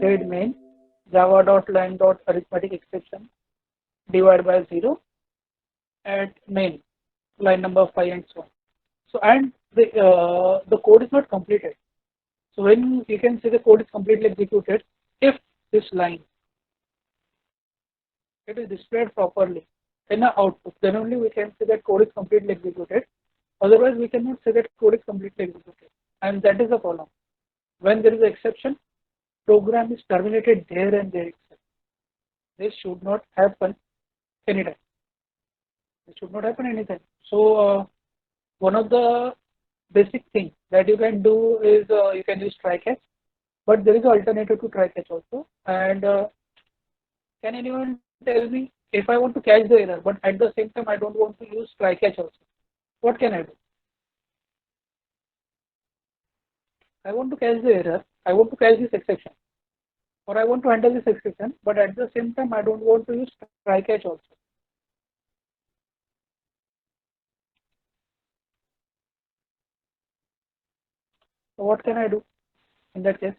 head main java.line.arithmetic exception divide by 0 at main line number 5 and so on. So and the code is not completed. So when you can say the code is completely executed, if this line it is displayed properly in the output, then only we can say that code is completely executed. Otherwise, we cannot say that code is completely executed, and that is the problem. When there is an exception, program is terminated there and there itself. This should not happen anytime. It should not happen anytime. So one of the basic things that you can do is you can use try catch, but there is an alternative to try catch also. And can anyone tell me if I want to catch the error, but at the same time I don't want to use try catch also? What can I do? I want to catch the error. I want to catch this exception, or I want to handle this exception, but at the same time I don't want to use try catch also. So what can I do in that case?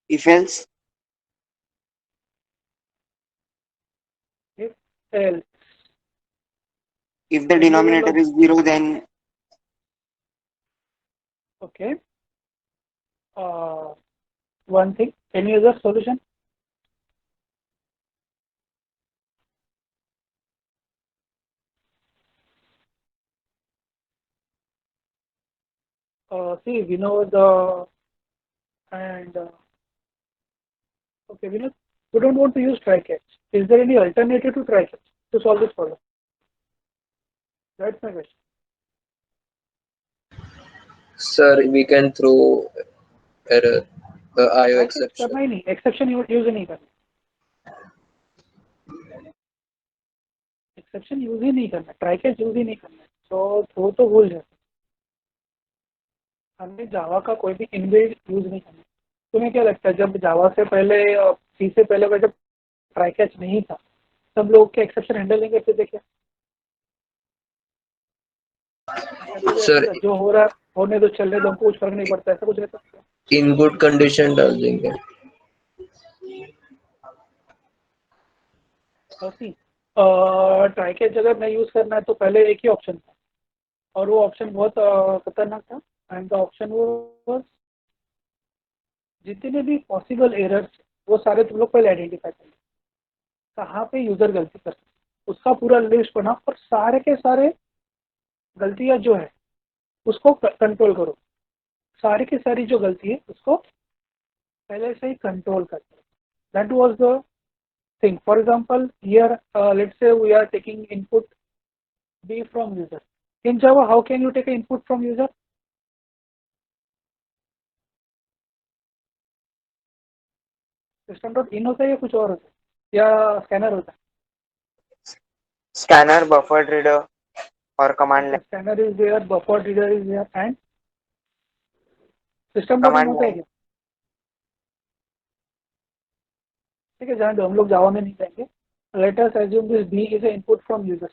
If else, If else, if the then we will denominator is 0, then okay. Uh, One thing. Any other solution? See, we know the and okay, we don't want to use try catch. Is there any alternative to try catch to solve this problem? That's my question. Sir, we can throw error, IO Try catch exception. करना ही नहीं, exception use ही नहीं करना, exception use ही नहीं करना, try catch use ही नहीं करना, तो भूल जाए. हमने जावा का कोई भी इनबिल्ट यूज नहीं करना. तुम्हें क्या लगता है जब जावा से पहले सी से पहले जब ट्राई कैच नहीं था, सब लोग के एक्सेप्शन हैंडल नहीं करते थे क्या? सर, जो हो रहा है होने तो चल रहे, तो हमको कुछ फर्क नहीं पड़ता, ऐसा कुछ रहता है? इनपुट कंडीशन डाल देंगे. ट्राई कैच अगर नहीं यूज करना है तो पहले एक ही ऑप्शन था, और वो ऑप्शन बहुत खतरनाक था. एंड द ऑप्शन वो जितने भी पॉसिबल एरर्स वो सारे तुम लोग पहले आइडेंटिफाई करें, कहाँ पे यूजर गलती कर सकते, उसका पूरा लिस्ट बना और सारे के सारे गलतियां जो है उसको कंट्रोल करो. सारी की सारी जो गलती है उसको पहले से ही कंट्रोल करते. That was the thing. For example here let's say we are taking input b from user. In Java, how can you take an input from user? System.in होता है या कुछ और होता है या स्कैनर होता है? scanner, buffer reader, or command line. Scanner is there, buffer reader is there, and system.in Command होता है line. क्या? ठीक है, जान दो, हम लोग जावा में नहीं जाएंगे. Let us assume this b is an input from user.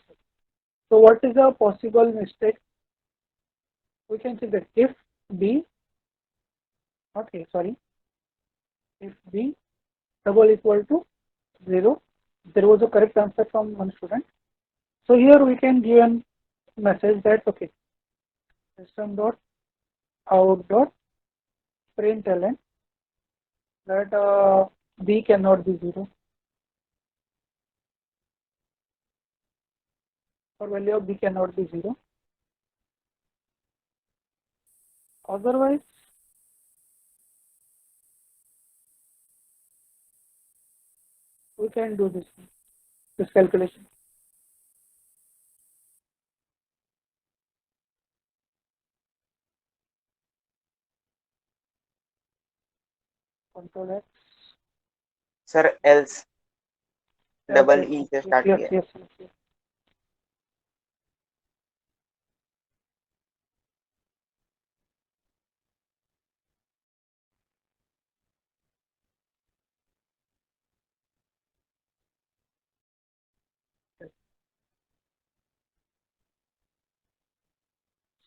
So what is the possible mistake? We can say that if b, okay, sorry, if b double equal to 0, there was a correct answer from one student. So here we can give a message that okay, system dot out dot println that b cannot be 0, or value of b cannot be 0. Otherwise, we can do this calculation. Control X. Sir, else double Yes, E से yes, start yes, किया. yes, yes, yes.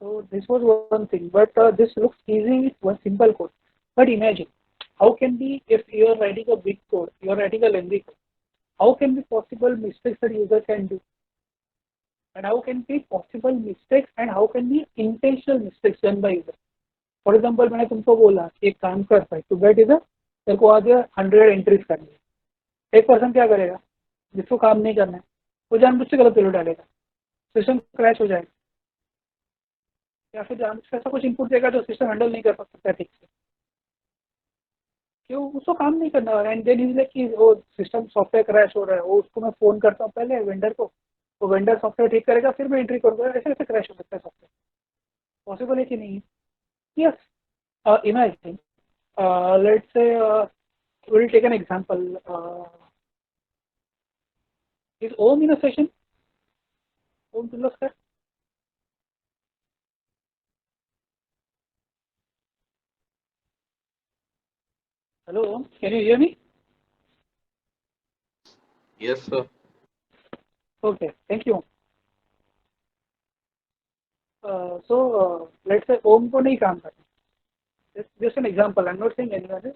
So this was one thing, but this looks easy with one simple code. But imagine, how can be if you are writing a big code, you are writing a lengthy code, how can be possible mistakes that user can do? And how can be possible mistakes and how can be intentional mistakes done by user? For example मैंने तुमको बोला कि एक काम कर भाई to get इधर तेरे को आज 100 एंट्रीज करनी है। एक पर्सन क्या करेगा जिसको काम नहीं करना है वो जानबूझ से गलत वैल्यू डालेगा, सिस्टम क्रैश हो जाएगा, या फिर जानबूझ से ऐसा कुछ इनपुट देगा जो सिस्टम हैंडल नहीं कर सकता ठीक से, क्यों उसको काम नहीं करना है। एंड देन इज लाइक कि वो सिस्टम सॉफ्टवेयर क्रैश हो रहा है, वो उसको मैं फोन करता हूँ पहले वेंडर को, वो वेंडर सॉफ्टवेयर ठीक करेगा फिर मैं एंट्री करूँगा, ऐसे कैसे क्रैश हो सकता है सॉफ्टवेयर? पॉसिबल है कि नहीं? Yes. Imagine let's say we'll take an example. Is Om in a session? Om Kirloskar? Hello, Om. Can you hear me? Yes, sir. Okay, thank you. So let's say Om को नहीं काम करना. Just an example. I'm not saying anyone.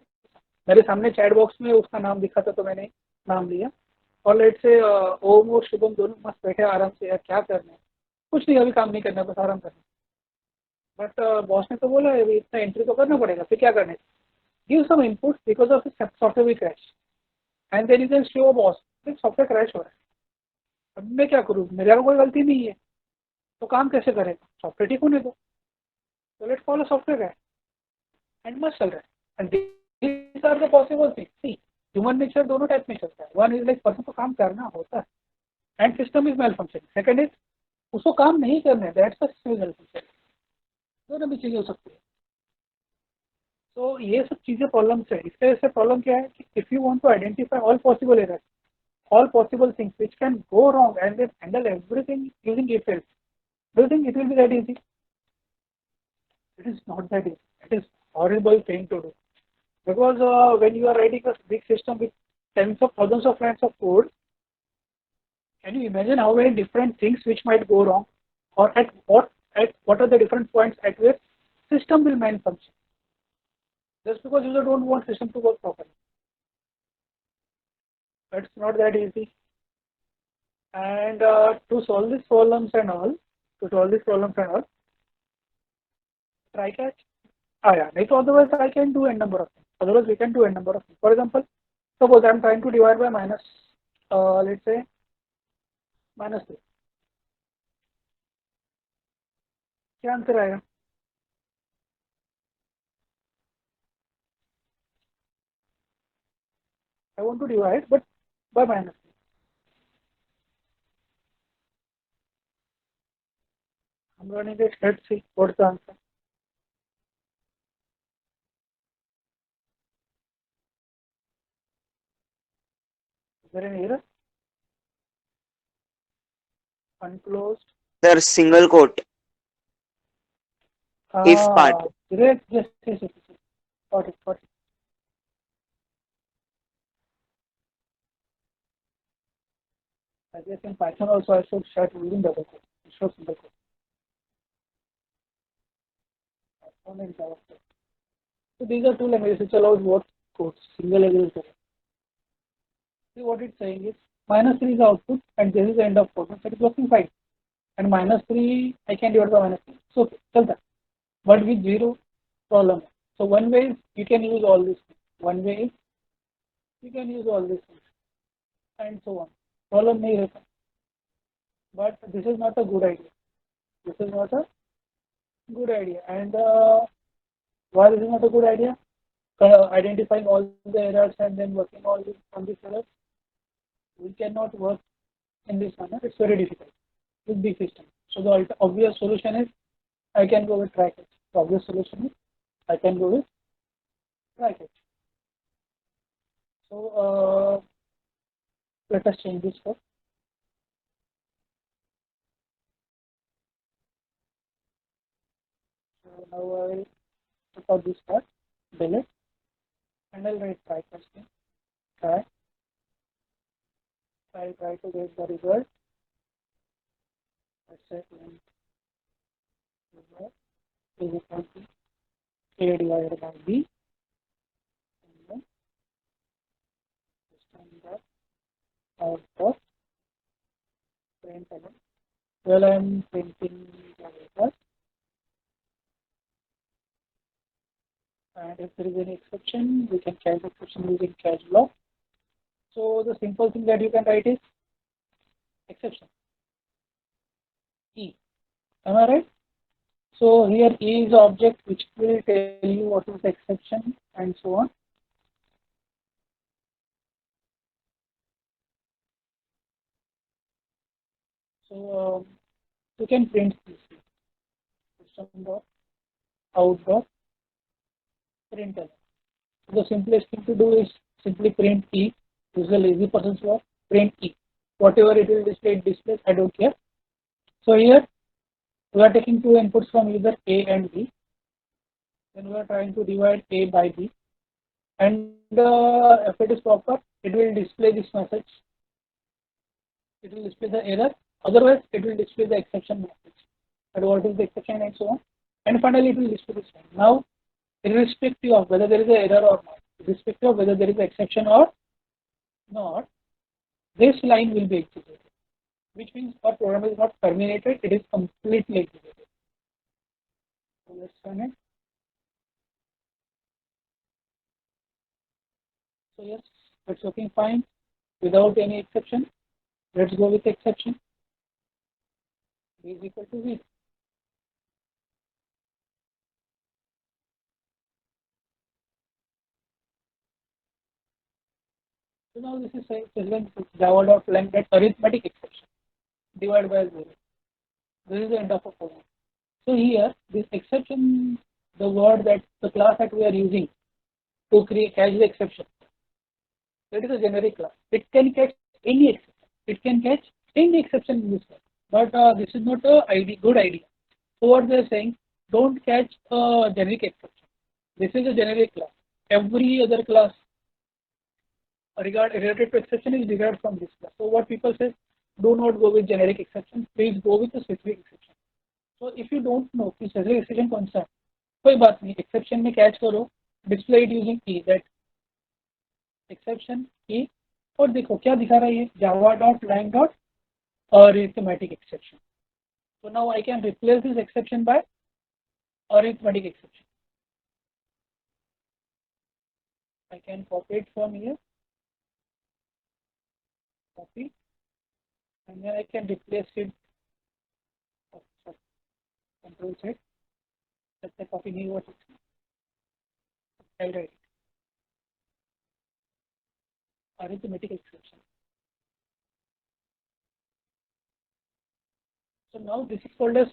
मेरे सामने chat box में उसका नाम दिखा था तो मैंने नाम लिया, और लेट से ओम और शुभम दोनों मस्त बैठे आराम से, यार क्या करना है, कुछ नहीं अभी काम नहीं करना बस आराम करना, बट बॉस ने तो बोला है अभी इतना एंट्री तो करना पड़ेगा, फिर क्या करना है? Give some input because of software भी crash and then you can show boss software crash हो रहा है, अब मैं क्या करूँ, मेरा कोई गलती नहीं है, तो काम कैसे करेगा, सॉफ्टवेयर ठीक होने दो, तो लेट्स फॉलो सॉफ्टवेयर है एंड मस्त चल रहा है। And these are the possible things. See, human nature दोनों टाइप में चलता है, वन इज लाइक पर्सन को काम करना होता है and system is male function, second is उसको काम नहीं करना है, that's the system is male function, दोनों भी चीजें हो सकती है। तो ये सब चीजें प्रॉब्लम्स है, इसके वजह से प्रॉब्लम क्या है कि if you want to identify all possible errors, all possible things which can go wrong and then handle everything using if else, do you think it will be that easy? It is not that easy. It is horrible thing to do. Because when you are writing a big system with tens of thousands of lines of code, can you imagine how many different things which might go wrong, or at what are the different points at which system will malfunction? Just because you don't want system to work properly, it's not that easy. And to solve these problems and all, try catch. Yeah, like otherwise I can do n number of things. Otherwise we can do n number of things. For example, suppose I am trying to divide by minus, let's say -3. क्या answer आएगा? I want to divide, but by -3. I'm running it. Let's see what's the answer. Is there an error? Unclosed. Sir, single quote. If part. Great. Yes. Got it. I guess in Python also I should start using double quote. It shows single quote. Python and JavaScript. So these are two languages which allows what quotes, single as well as double. See what it's saying is -3 is the output and this is the end of quote. So it is working fine. And -3 I can divide by -3. So okay, but with 0 problem. So one way is you can use all these things. One way is you can use all these things and so on. Problem nahi rehta. But this is not a good idea. This is not a good idea. And why this is not a good idea? Identifying all the errors and then working on these errors. We cannot work in this manner. It's very difficult with big system. So the obvious solution is I can go with try-catch. The obvious solution is I can go with try-catch. So let us change this first. So now I will put out this part, delete, and I'll write try-catch. Try. I'll try to get the result. Let's say is equal to A divided by B, and then system dot out of println. Well, I am printing the data, and if there is any exception, we can catch the exception using catch block. So the simple thing that you can write is exception E. Am I right? So here E is the object which will tell you what is the exception and so on. So you can print this system dot out dot println. The simplest thing to do is simply print E. This is a lazy person's work. Print E. Whatever it will display, it displays. I don't care. So here we are taking two inputs from either A and B. Then we are trying to divide A by B. And if it is proper, it will display this message. It will display the error. Otherwise, it will display the exception message. And what is the exception and so on. And finally, it will display this one. Now, irrespective of whether there is an error or not, irrespective of whether there is an exception or not, this line will be executed, which means our program is not terminated, it is completely executed. So let's run it. So yes, it's working fine without any exception. Let's go with exception. B is equal to 0. So now this is saying java.lang that arithmetic exception divided by 0. This is the end of a program. So here this exception, the word that the class that we are using to catch the exception, that is a generic class. It can catch any exception. It can catch any exception in this class. But this is not a good idea. So what they are saying, don't catch a generic exception. This is a generic class. Every other class related to exception is derived from this class. So what people say, do not go with generic exception. Please go with a specific exception. So if you don't know कि specific exception कौन सा है, कोई बात नहीं, exception में catch करो, display it using key that exception key और देखो क्या दिखा रहा है ये java.lang dot arithmetic exception. So now I can replace this exception by arithmetic exception. I can copy it from here, copy, and then I can replace it. Control Z. Let's say copy new what I'll write it. Arithmetic exception. So now this is called as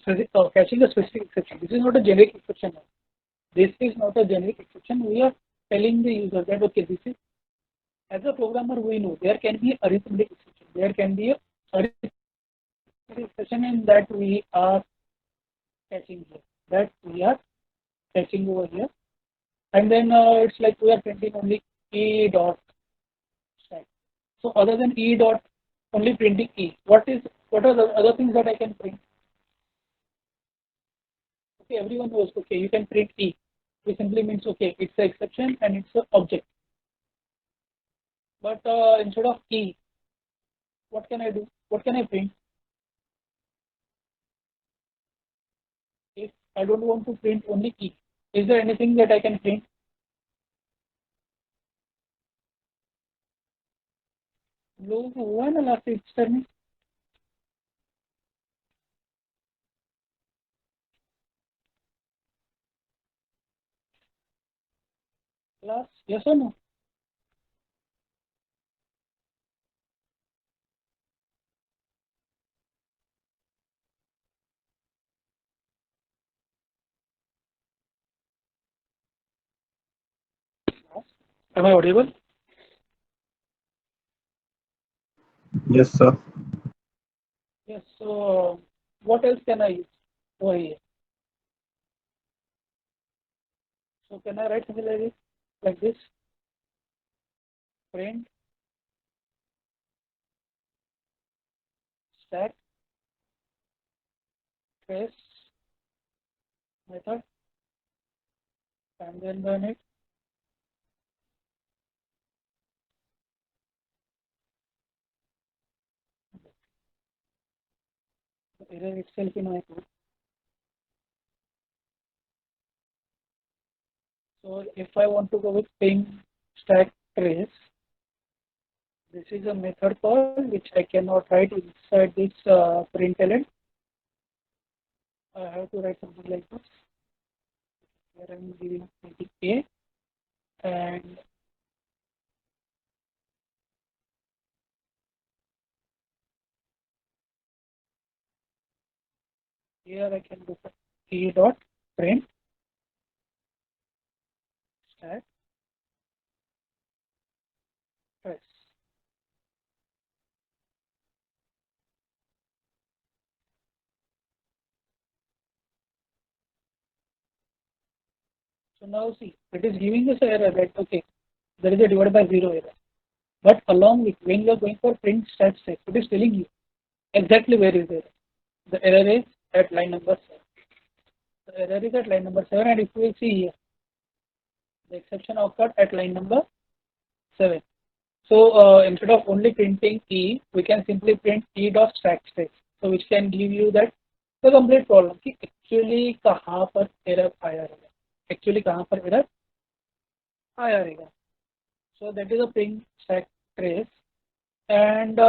catching a specific exception. This is not a generic exception now. This is not a generic exception. We are telling the user that okay, this is, as a programmer we know there can be arithmetic exception. There can be a arithmetic exception and that we are catching here. That we are catching over here. And then it's like we are printing only E dot stack. So other than E dot, only printing E. What are the other things that I can print? Okay, everyone knows. Okay, you can print E, which simply means okay, it's an exception and it's an object. But instead of E, what can I do? What can I print? If I don't want to print only E, is there anything that I can print? लोगों को हुआ है ना last register में class yes और no am I audible? Yes, sir. Yes. So what else can I use over here? So can I write something like this? Print stack trace method and then run it. The error itself in my code. So if I want to go with ping stack trace, this is a method call which I cannot write inside this println. I have to write something like this. Here I am giving a and here I can do a dot print stack trace. So now see, it is giving us an error that okay, there is a divided by 0 error. But along with when you are going for print stat trace, it is telling you exactly where is the error. The error is at line number 7. The error is at line number 7, and if we see here, the exception occurred at line number 7. So instead of only printing E, we can simply print E dot stack trace. So which can give you that the complete problem कि actually कहाँ पर error आया रहेगा. Actually कहाँ पर error आया रहेगा. So that is a ping stack trace, and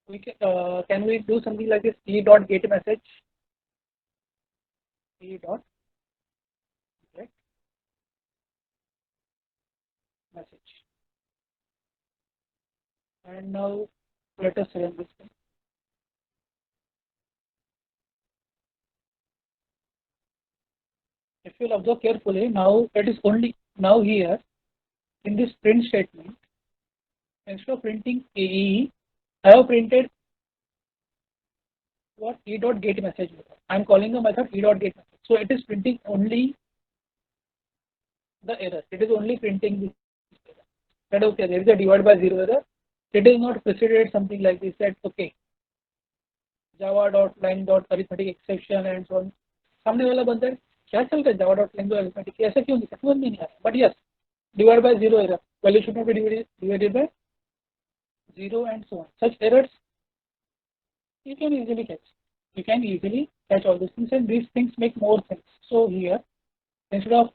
we can we do something like this E dot get message. E dot get message. And now let us run this thing. If you will observe carefully, now it is only now here in this print statement, instead of printing AE, I have printed what E dot get message method. I am calling the method E dot get message. So it is printing only the error. It is only printing this error. That okay, there is a divide by 0 error. It is not preceded something like this that okay, java dot line dot arithmetic exception and so on. सामने वाला बंदा है क्या चल रहा है java dot line dot arithmetic ऐसा क्यों नहीं समझ में नहीं आ रहा. But yes, divide by 0 error. Value should not be divided by 0 and so on. Such errors you can easily catch. You can easily catch all these things, and these things make more sense. So here, instead of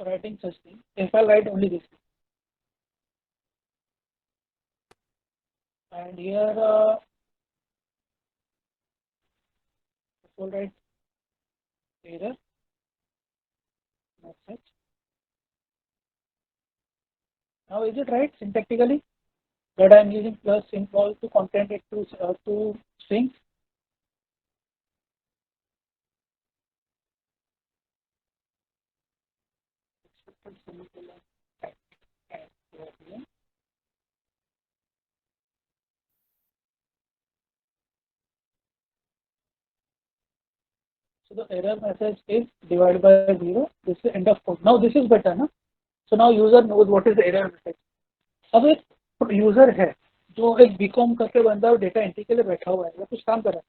writing such thing, if I write only this thing, and here will write error message. Now is it right syntactically that I am using plus symbol to content it to two strings? So the error message is divided by 0. This is end of code. Now this is better, ना? So now user knows what is the error message. अब एक user है जो एक BCom करके बंदा और data entry के लिए बैठा हुआ है या कुछ काम कर रहा है,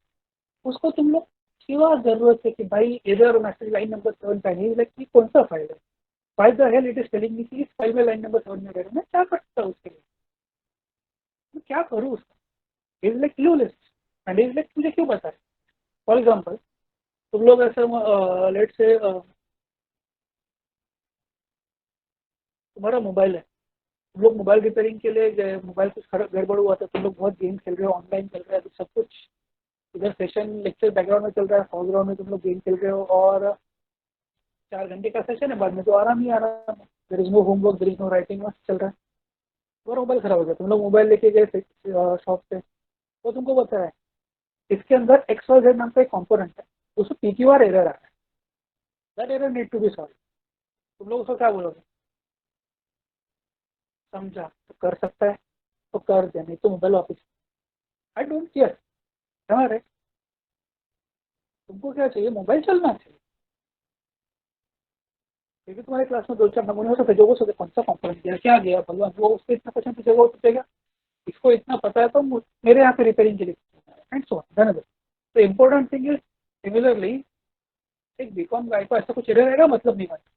उसको तुम लोग क्या जरूरत है कि भाई एरर मैसेज लाइन नंबर 7 पे नहीं, लाइक कौन सा फाइल है, file the hell it is telling me कि इस फाइल में लाइन नंबर 7 में एरर है, मैं क्या कर सकता हूँ उसके लिए, मैं क्या करूँ उसका. Is like clue list and is like मुझे क्यों पता है. फॉर एग्जाम्पल तुम लोग ऐसा लेट से तुम्हारा मोबाइल है, तुम लोग मोबाइल रिपेयरिंग के लिए गए, मोबाइल कुछ गड़बड़ हुआ था, तुम लोग बहुत गेम खेल रहे हो, ऑनलाइन चल रहा है, तो सब कुछ इधर सेशन लेक्चर बैकग्राउंड में चल रहा है, फोरग्राउंड में तुम लोग गेम खेल रहे हो, और 4 घंटे का सेशन है, बाद में तो आराम ही आराम है, there is no homework, there is no writing, मस्त चल रहा है. और मोबाइल खराब हो गया, तुम लोग मोबाइल लेके गए शॉप पे, तो तुमको पता है इसके अंदर XYZ नाम का एक कॉम्पोनेंट है, उसको PQR एरर आ रहा है, that error need to be solve. तुम लोग उसको क्या बोलोगे, समझा तो कर सकता है तो कर दे, नहीं तो मोबाइल वापस. आई डोंट केयर, समझ रहे, तुमको क्या चाहिए, मोबाइल चलना चाहिए. क्योंकि तुम्हारे क्लास में 2-4 नमूने हो सकते जो वो सकते कौन सा कॉम्पोनेंट गया क्या गया भगवान, वो उसको इतना क्वेश्चन पूछेगा, वो पूछेगा, इसको इतना पता है तो मेरे यहाँ पे रिपेयरिंग के लिए एंड सो ऑन. तो important thing is similarly एक बीकॉम गाय को ऐसा कुछ एरर आएगा मतलब नहीं बनता.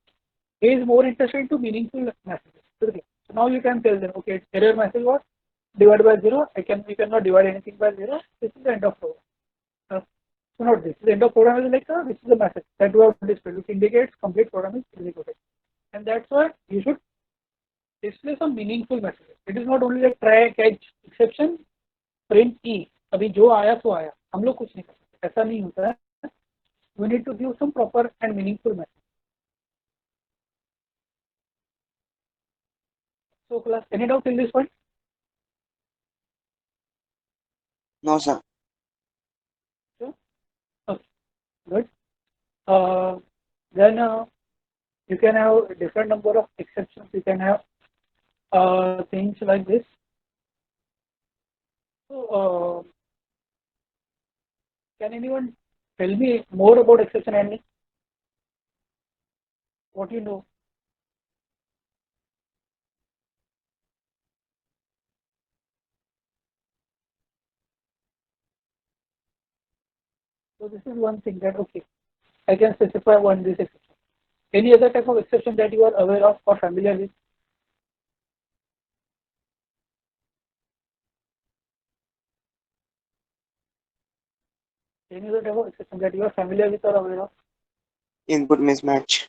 He is more interested into meaningful messages. Okay. So now you can tell them, okay, its error message was divided by 0. We cannot divide anything by 0. This is the end of program. So not this. The end of program is like this is the message that we have displayed, which indicates complete program is executed. And that's why you should display some meaningful messages. It is not only like try catch exception, print e. अभी जो आया सो आया. हम लोग कुछ नहीं कर सकते. ऐसा नहीं होता है. We need to give some proper and meaningful message. So class, any doubt till this point? No, sir. Sure. Okay. Good. Then you can have a different number of exceptions. You can have things like this. So can anyone tell me more about exception handling? What you know? So this is one thing that okay, I can specify one this exception. Any other type of exception that you are aware of or familiar with? Any other type of exception that you are familiar with or aware of? Input mismatch.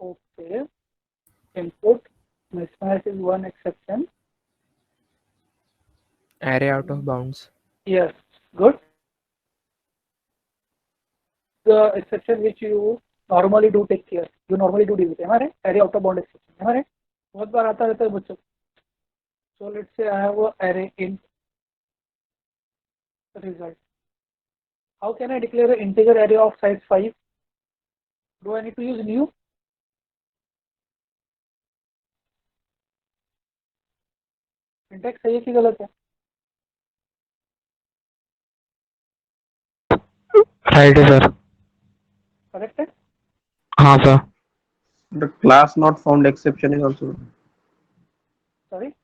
Okay. Input mismatch is one exception. Array out of bounds. Yes. Good. The exception which you normally do take care. You normally do deal with. Am I right? Array out of bound exception. Am I right? बहुत बार आता रहता है बच्चों. So let's say I have a array in result. How can I declare an integer array of size 5? Do I need to use new? Syntax सही है कि गलत है? Right, sir. Correct है? हाँ sir. The class not found exception is also Sorry.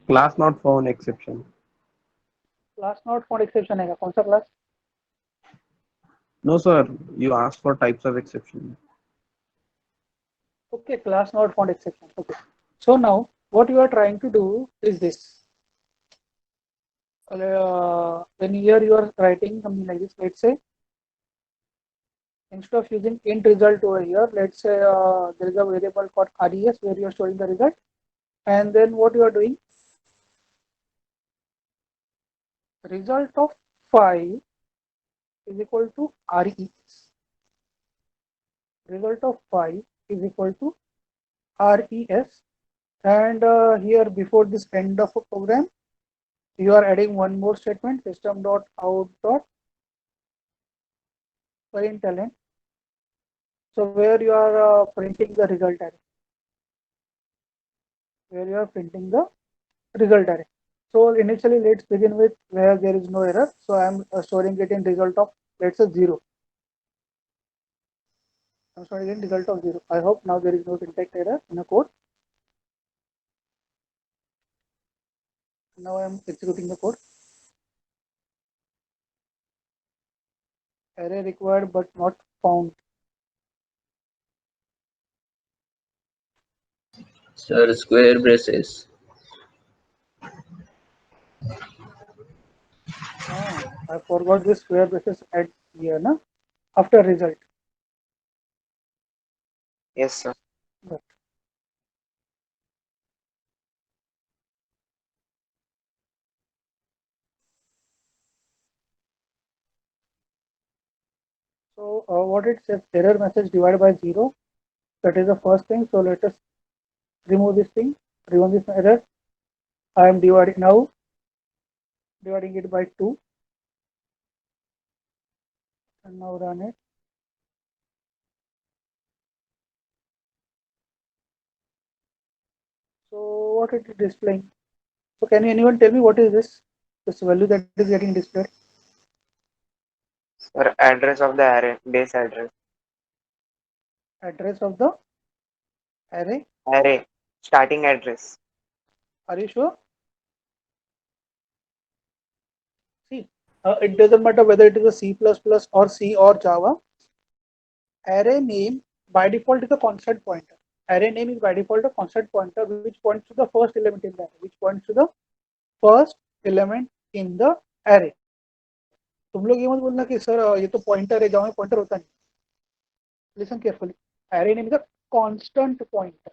class not found exception. Class not found exception है कौन सा class? No, sir. You asked for types of exception. Okay, class not found exception. Okay. So now what you are trying to do is this. When here you are writing something like this, let's say instead of using int result over here, let's say there is a variable called res where you are storing the result, and then what you are doing, result of 5 is equal to res. Result of 5 is equal to res, and here before this end of a program, you are adding one more statement, system.out.println. So where you are printing the result array. Where you are printing the result array. So initially let's begin with where there is no error. So I am storing it in result of, let's say 0. I'm storing in result of 0. I hope now there is no syntax error in the code. Now I am executing the code. Array required but not found. Sir, square braces. I forgot this square braces at here, na? After result. Yes, sir. But so what it says, error message divided by 0. That is the first thing. So let us remove this thing, remove this error. I am dividing now, dividing it by 2, and now run it. So what it is displaying? So can anyone tell me what is this? This value that is getting displayed? Sir, address of the array, base address. Address of the array. Array, starting address. Are you sure? it doesn't matter whether it is a C++ or C or Java. Array name by default is a constant pointer. Array name is by default a constant pointer which points to the first element in the array, which points to the first element in the array. तुम लोग ये मत बोलना कि sir ये तो pointer है, जावा में पॉइंटर होता नहीं. Listen carefully. Array name is a constant pointer.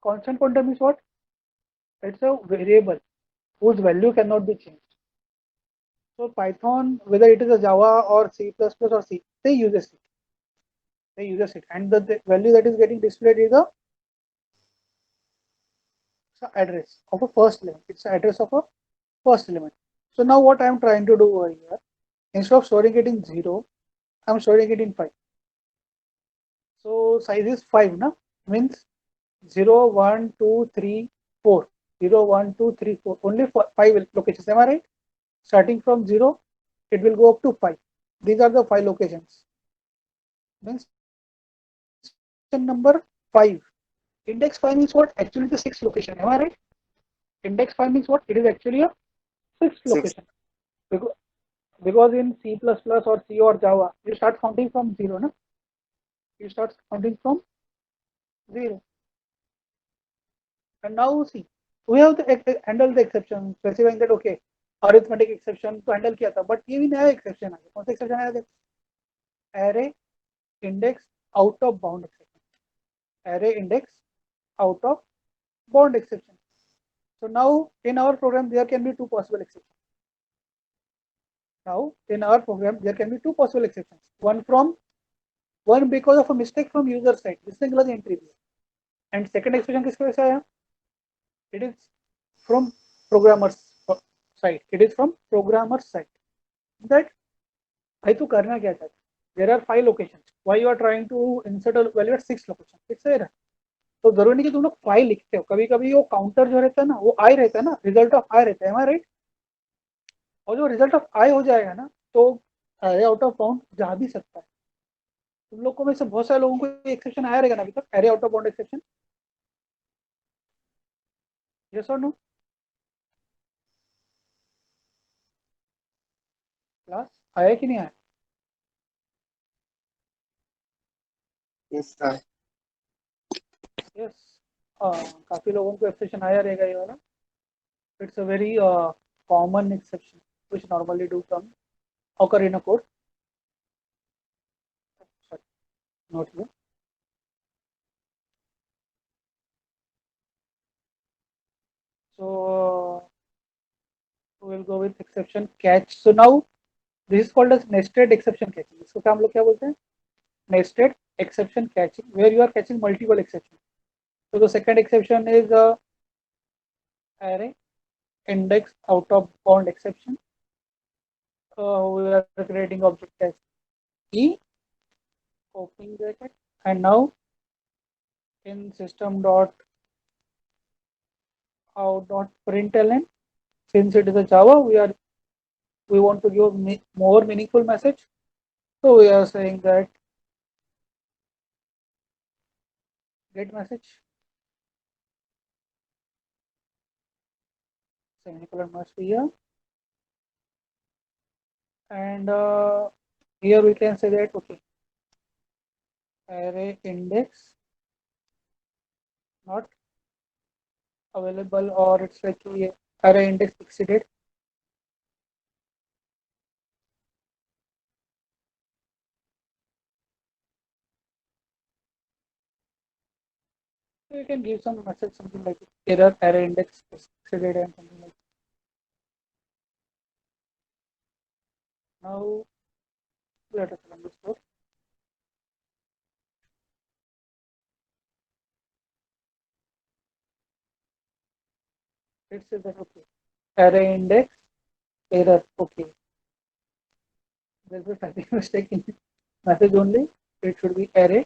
Constant pointer means what? It's a variable whose value cannot be changed. So Python, whether it is a Java or C++ or C, they uses it. And the value that is getting displayed is the address of a first element. It's the address of a first element. So now what I am trying to do over here, instead of storing it in 0, I am storing it in 5. So size is 5, na? Means 0, 1, 2, 3, 4. 0, 1, 2, 3, 4. Only 5 locations. Am I right? Starting from 0, it will go up to 5. These are the 5 locations. Means number 5. Index 5 means what? Actually the 6th location. Am I right? Index 5 means what? It is actually a 6th location. Because in C++ or C or Java, you start counting from 0, na? You start counting from 0. And now see, we have to handle the exception, specifying that okay, arithmetic exception to handle किया था, but ये भी नया exception आया. कौन सा exception आया देखो? Array index out of bound exception. Array index out of bound exception. So now in our program there can be two possible exceptions. One because of a mistake from user side. This is the entry. And second exception किसकी वजह से आया? It is from programmer's side. That भाई तू करना क्या चाहता है? There are 5 locations. Why you are trying to insert a value at 6 locations? It's error. तो जरूरी नहीं कि तुम लोग 5 लिखते हो. कभी कभी वो काउंटर जो रहता है ना, वो I रहता है ना, रिजल्ट ऑफ I रहता है. Am I right? और जो रिजल्ट ऑफ I हो जाएगा ना, तो array आउट ऑफ बाउंड जा भी सकता है. तुम लोग को में से बहुत सारे लोगों को एक्सेप्शन आया रहेगा ना अभी तक, array out of bound exception. Yes or no? Class आया कि नहीं आया? Yes, sir. Yes. काफी लोगों को एक्सेप्शन आया रहेगा ये वाला. It's a very common exception which normally do come occur in a code. Sorry, not here. So we'll go with exception catch. So now this is called as nested exception catching. इसको क्या हम लोग क्या बोलते हैं? Nested exception catching, where you are catching multiple exceptions. So the second exception is array index out of bound exception. We are creating object as e opening bracket, and now in system dot out dot println, since it is a Java, we want to give more meaningful message, so we are saying that get message semicolon must be here, and here we can say that okay, array index not available, or it's like array index exceeded. So you can give some message, something like error array index exceeded and something like that. Now let us run this code. It says that okay, array index error. Okay, there's a typing mistake in message only. It should be array.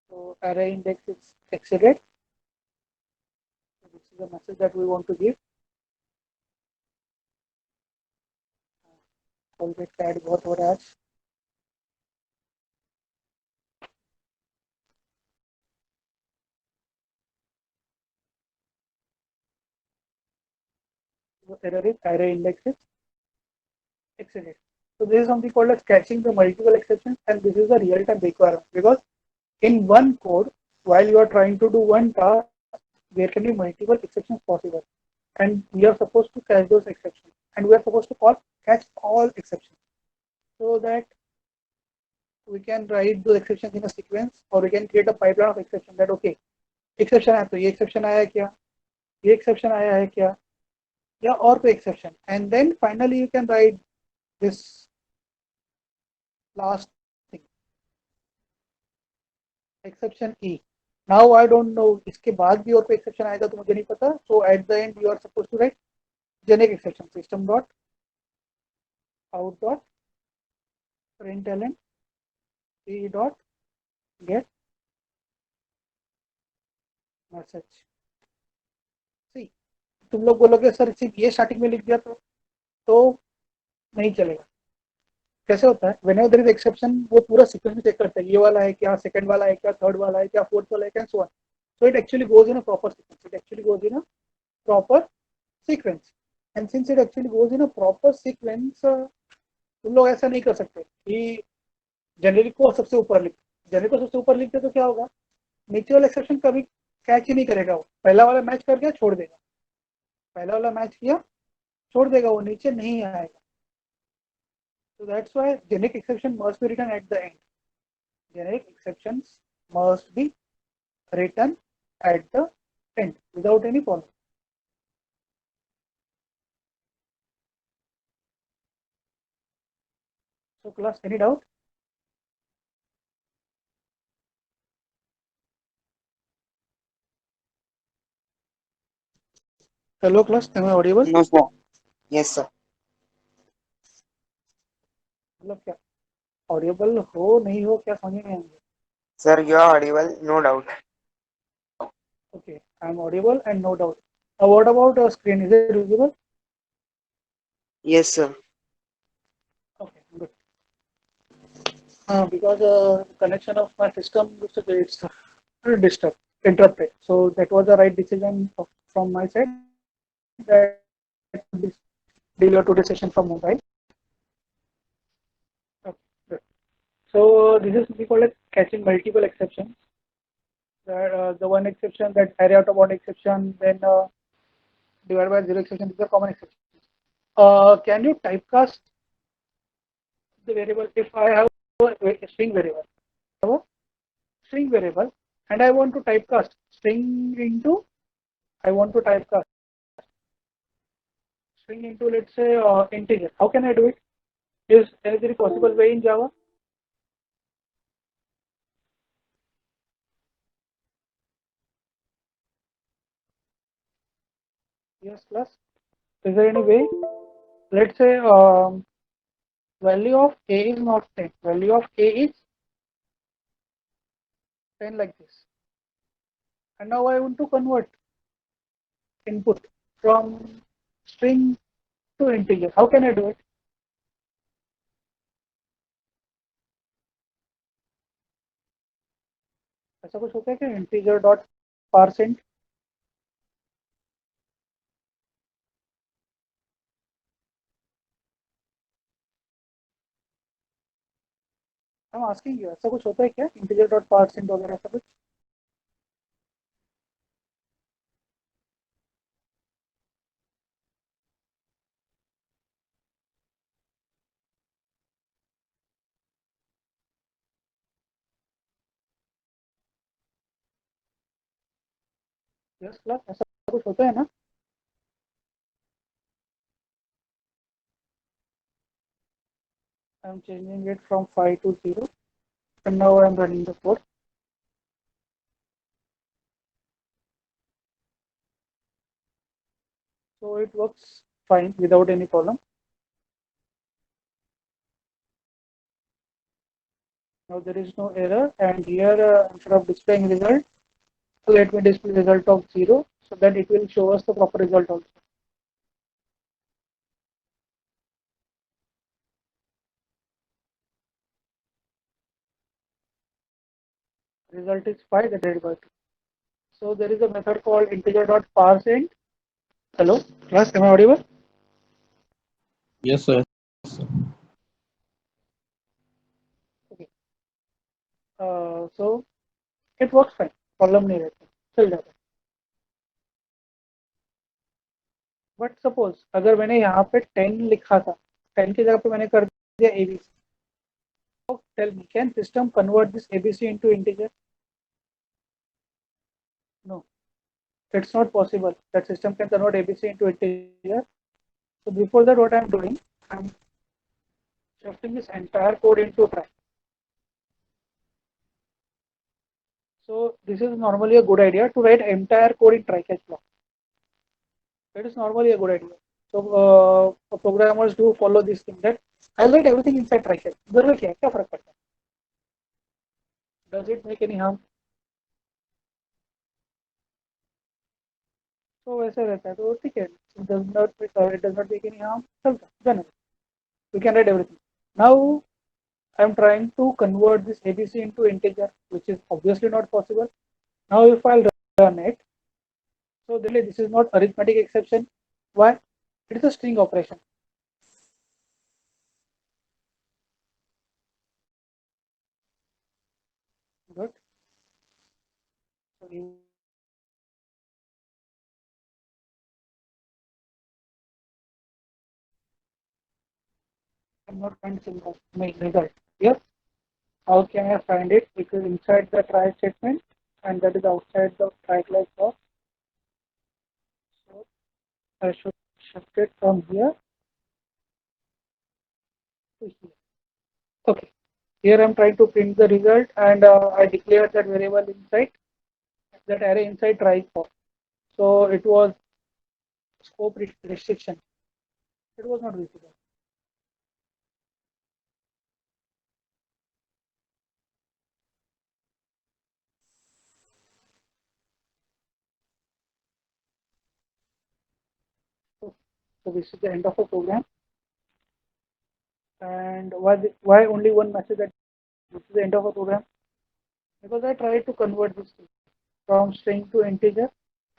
So array index is exceeded. So this is the message that we want to give. Colgate का add बहुत हो रहा है आज. the error is array index is exceeded. So this is something called as catching the multiple exceptions, and this is a real-time requirement because in one code, while you are trying to do one task, there can be multiple exceptions possible, and we are supposed to catch those exceptions, and we are supposed to catch all exceptions, so that we can write those exceptions in a sequence, or we can create a pipeline of exception that okay, exception है तो ये exception आया है क्या, ये exception आया है क्या, या और कोई exception, and then finally you can write this last thing, exception E. Now I don't know इसके बाद भी और कोई exception आएगा तो मुझे नहीं पता. So at the end you are supposed to write generic exception system dot out dot println e dot get message. See, तुम लोग बोलोगे सर सिर्फ ये स्टार्टिंग में लिख दिया तो नहीं चलेगा. कैसे होता है, whenever there is exception वो पूरा सीक्वेंस में चेक करता है, ये वाला है क्या, सेकंड वाला है क्या, थर्ड वाला है क्या, फोर्थ वाला है क्या, so on. So it actually goes in a proper sequence. It actually goes in a proper sequence. And since it actually goes in a proper sequence, तुम लोग ऐसा नहीं कर सकते कि जेनेरिक को सबसे ऊपर लिख, जेनेरिक को सबसे ऊपर लिखते तो क्या होगा, नीचे वाला एक्सेप्शन कभी कैच ही नहीं करेगा. वो पहला वाला मैच कर गया छोड़ देगा, पहला वाला मैच किया छोड़ देगा, वो नीचे नहीं आएगा. So that's why generic exception must be written at the end. Generic exceptions must be written at the end without any problem. So class, any doubt? Hello class, am I audible? No, sir. Yes, sir. मतलब क्या Audible हो नहीं हो क्या समझ नहीं आएंगे. Sir, you are audible, no doubt. Okay, I am audible and no doubt. What about screen? Is it visible? Yes, sir. Okay, good. Because connection of my system looks like it's disturbed, interrupted. So that was the right decision from my side. That deal today's session from mobile. Okay, good. So this is we call it catching multiple exceptions. That the one exception, that array out of one exception, then divided by zero exception is a common exception. Can you typecast the variable? If I have a string variable, and I want to typecast string into, let's say integer. How can I do it? Is there a possible way in Java? Yes, class. Is there any way? Let's say value of a is not 10. Value of a is 10 like this. And now I want to convert input from string to integer. How can I do it? ऐसा कुछ होता है क्या? Integer dot parseInt. I'm asking you, ऐसा कुछ होता है क्या? Integer dot parseInt वगैरह ऐसा कुछ? Yes, class. ऐसा कुछ होता है ना? I'm changing it from 5 to 0, and now I'm running the code. So it works fine without any problem. Now there is no error, and here instead of displaying result, let me display result of 0, so that it will show us the proper result also. Result is 5 divided by 2. So there is a method called integer.parseInt. Hello, class, am I audible? Yes, sir. So it works fine, problem नहीं रहता, चल जाता है. But suppose अगर मैंने यहाँ पे 10 लिखा था, 10 की जगह पे मैंने कर दिया ABC. Tell me, can system convert this ABC into integer? No, it's not possible that system can convert ABC into integer. So before that, what I'm doing, I'm shifting this entire code into try. So this is normally a good idea to write entire code in try catch block. That is normally a good idea. So programmers do follow this thing that I'll write everything inside try catch. जरूरत क्या है, क्या फर्क पड़ता है? Does it make any harm? तो वैसे रहता है, तो ठीक है. It does not make any harm. चलता है, done. We can write everything. Now I'm trying to convert this ABC into integer, which is obviously not possible. Now if I'll run it, so this is not arithmetic exception. Why? It is a string operation. Good. So I'm not finding my result here. How can I find it? Because inside the try statement, and that is outside the try class box. So I should shift it from here to here. Okay. Here I'm trying to print the result, and I declare that variable inside that array inside try for. So it was scope restriction. It was not visible. So this is the end of the program. And why only one message that this is the end of a program? Because I tried to convert this from string to integer,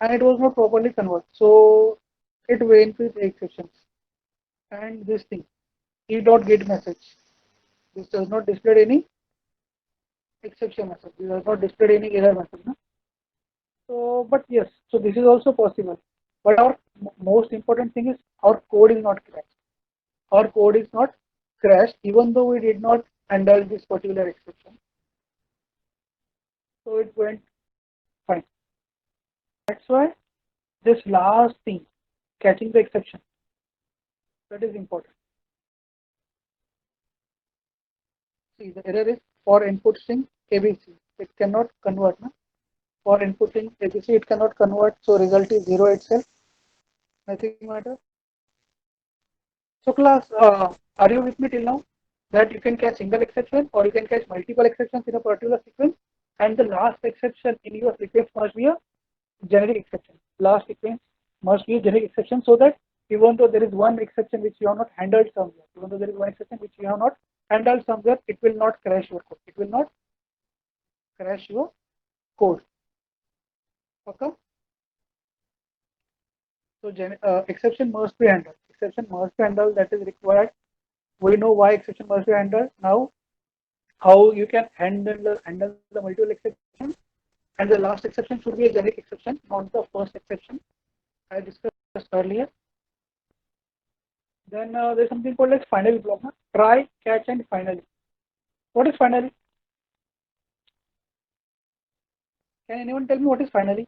and it was not properly converted. So it went with exceptions. And this thing, e.get message. This does not display any exception message. This does not display any error message. No? So, but yes, so this is also possible. But our most important thing is our code is not crashed. Our code is not crashed, even though we did not handle this particular exception. So it went fine. That's why this last thing, catching the exception, that is important. See, the error is for input string ABC. It cannot convert. No? For inputting ABC, it cannot convert. So result is 0 itself. Nothing matter. So class, are you with me till now? That you can catch single exception or you can catch multiple exceptions in a particular sequence, and the last exception in your sequence must be a generic exception. Last sequence must be a generic exception, so that even though there is one exception which you have not handled somewhere, even though there is one exception which you have not handled somewhere, it will not crash your code. It will not crash your code. Okay. So exception must be handled. Exception must be handled. That is required. We know why exception must be handled. Now, how you can handle the multiple exception, and the last exception should be a generic exception, not the first exception I discussed earlier. Then there's something called as finally block. Try, catch, and finally. What is finally? Can anyone tell me what is finally?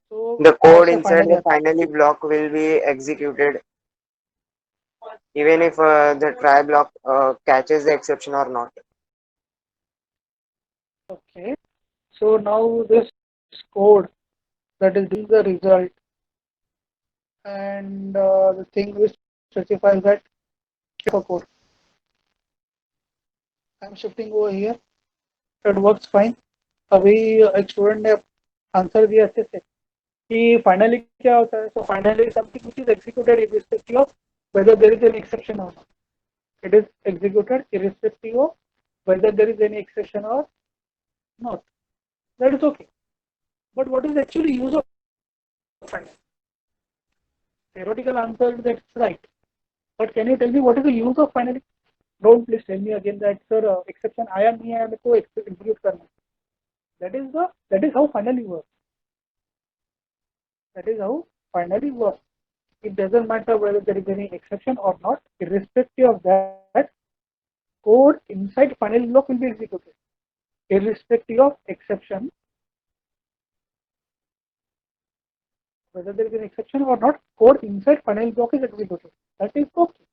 So The कौन code सा inside finally the आता है? finally block will be executed even if the try block catches the exception or not. Okay. So now this code that is the result, and the thing which specifies that code. I'm shifting over here. It works fine. अभी एक student ने answer दिया अच्छे से कि finally क्या होता है. So finally something which is executed irrespective of whether there is any exception or not. It is executed irrespective of whether there is any exception or not. That is okay. But what is actually use of finally? theoretical answer, that's right. But can you tell me what is the use of finally? Don't please tell me again that sir exception आया नहीं आया मेरे को execute करना. That is how finally works. That is how finally works. It doesn't matter whether there is any exception or not. Irrespective of that, code inside finally block will be executed. Irrespective of exception, whether there is an exception or not, code inside finally block is executed. That is okay.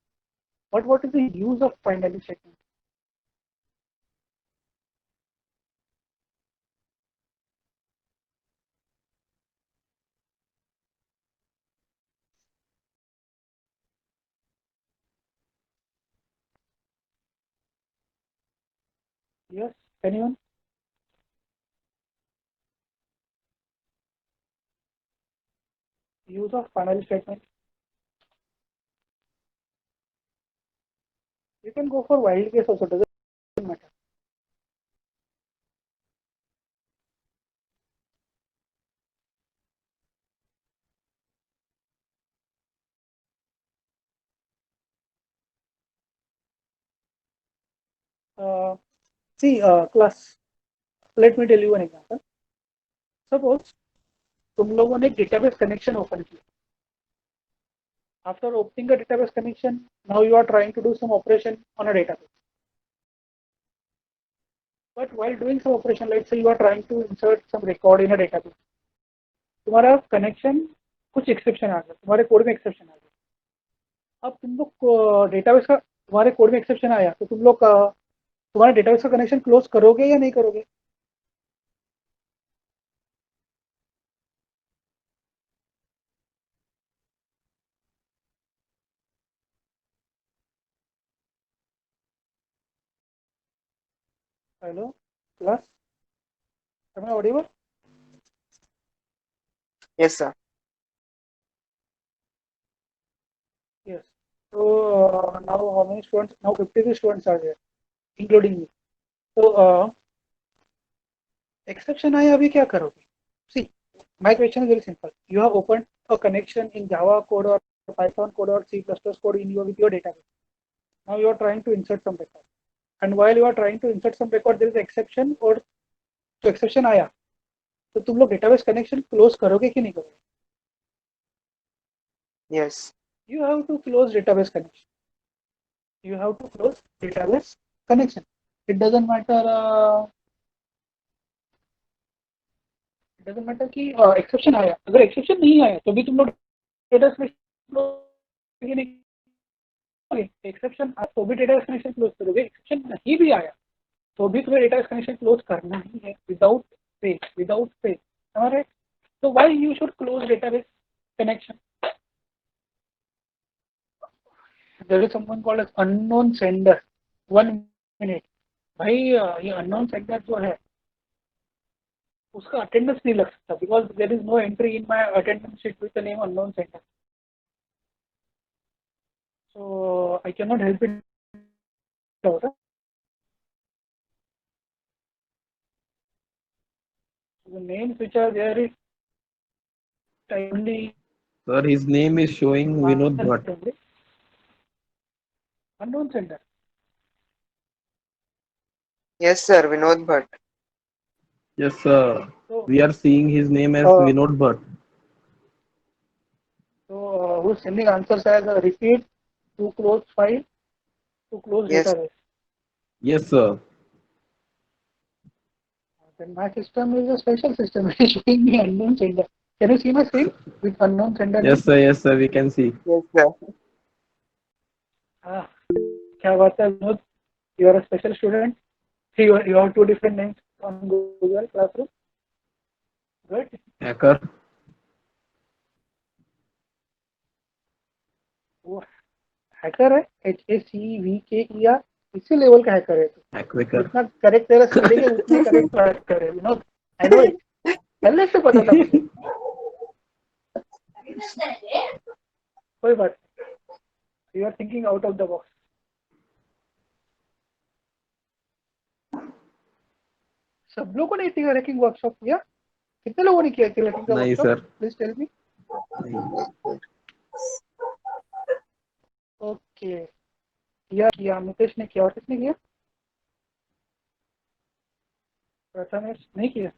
But what is the use of finally statement? Yes, anyone? Use of finally statement. You can go for wild case also, doesn't matter. See, class, let me tell you an example. Suppose तुम लोगों ने database connection open किया. After opening a database connection, now you are trying to do some operation on a database. But while doing some operation, let's say you are trying to insert some record in a database. तुम्हारा connection कुछ exception आ गया, तुम्हारे code में exception आ गया. अब तुम लोग database का तुम्हारे कोड में exception आया, तो तुम लोग तुम्हारे database का connection close करोगे या नहीं करोगे? Hello, class. Am I audible? Yes, sir. Yes. So now how many students? Now 53 students are there, including me. So exception आया अभी क्या करोगे? See, my question is very simple. You have opened a connection in Java code or Python code or C++ code in with your database. Now you are trying to insert some record, and while you are trying to insert some record, there is exception or तो exception आया, तो तुम लोग database connection close करोगे कि नहीं करोगे? Yes. You have to close database connection. You have to close database connection. It doesn't matter. It doesn't matter कि exception आया. अगर exception नहीं आया, तो भी तुम लोग database connection नहीं करोगे. Exception तो भी database connection close करोगे. Exception नहीं भी आया, तो भी तुम्हें database connection close करना ही है without fail. Without fail. Am I right? So why you should close database connection? There is someone called as unknown sender. 1 minute. भाई ये unknown sender जो है उसका attendance नहीं लग सकता because there is no entry in my attendance sheet with the name unknown sender. So I cannot help it out. The names which are there is only Sir, his name is showing Vinod Bhatt. unknown sender. Yes, sir. Vinod Bhatt. Yes, sir. So, We are seeing his name as Vinod Bhatt. so who's sending answers as a repeat to close file to close Yes. database? Yes, sir. Then my system is a special system. It is showing me unknown sender. Can you see my screen with unknown sender? Yes, sir. Yes, sir. We can see. Yes, sir. क्या बात है Vinod? You are a special student. You have two different names on Google Classroom. Good. Hacker. वो hacker है HACVKER. इसी level का hacker है. Hackwaker. जितना correct तेरा स्पेलिंग है उतने करेक्ट हैकर है विनोद. I know it. पहले से पता था मुझे. कोई बात नहीं. You are thinking out of the box. सब लोगों ने इतनी रैंकिंग वर्कशॉप किया? कितने लोगों ने किया रैंकिंग का नहीं workshop? Sir. Please tell me. Okay, किया मुकेश ने किया, और किसने किया? प्रथमेश नहीं किया,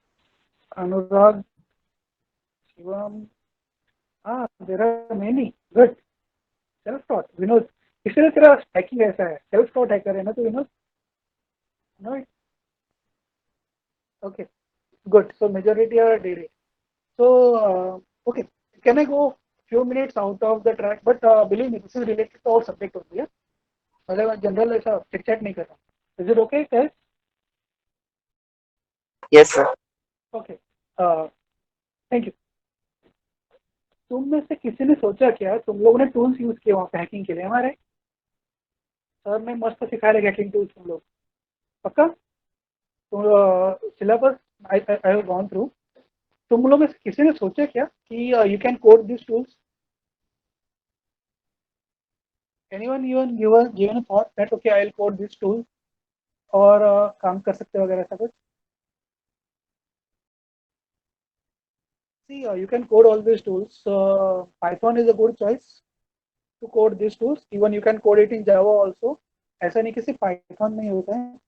अनुराग, शिवम, हाँ there are many, good. Self taught Vinod, इसलिए तेरा हैकिंग ऐसा है, सेल्फ टॉट हैकर है ना तो Vinod? No, okay, good. So majority are DD. So okay, can I go few minutes out of the track? But believe me, this is related to our subject only. मतलब general ऐसा chit chat नहीं कर रहा. Is it okay, guys? Yes, sir. Okay. Thank you. तुम में से किसी ने सोचा क्या तुम लोगों ने टूल्स यूज किए वहाँ पे हैकिंग के लिए? हमारे सर ने मस्त सिखा रहे हैकिंग टूल्स तुम लोग, पक्का? तो syllabus I have gone through. तुम लोग में से किसी ने सोचा क्या कि you can code this tools? Anyone even given a thought that okay I'll code this tool और काम कर सकते वगैरह ऐसा कुछ? See, you can code all these tools. Python is a good choice to code these tools. Even you can code it in Java also. ऐसा नहीं कि सिर्फ Python में ही होता है.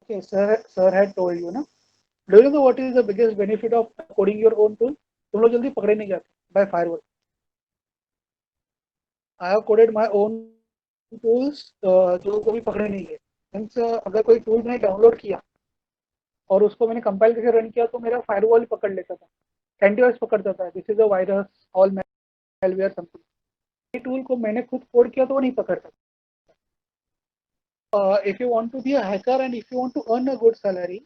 Okay, sir had told you ना. Do you know what is the biggest benefit of coding your own tool? तुम लोग जल्दी पकड़े नहीं जाते by firewall. I have coded my own tools जो कभी पकड़े नहीं गए. मीन्स अगर कोई टूल मैंने डाउनलोड किया और उसको मैंने कंपाइल करके रन किया तो मेरा फायरवॉल ही पकड़ लेता था, एंटीवायरस पकड़ता था, this is a virus, all malware something. ये टूल को मैंने खुद कोड किया तो वो नहीं पकड़ता. If you want to be a hacker and if you want to earn a good salary,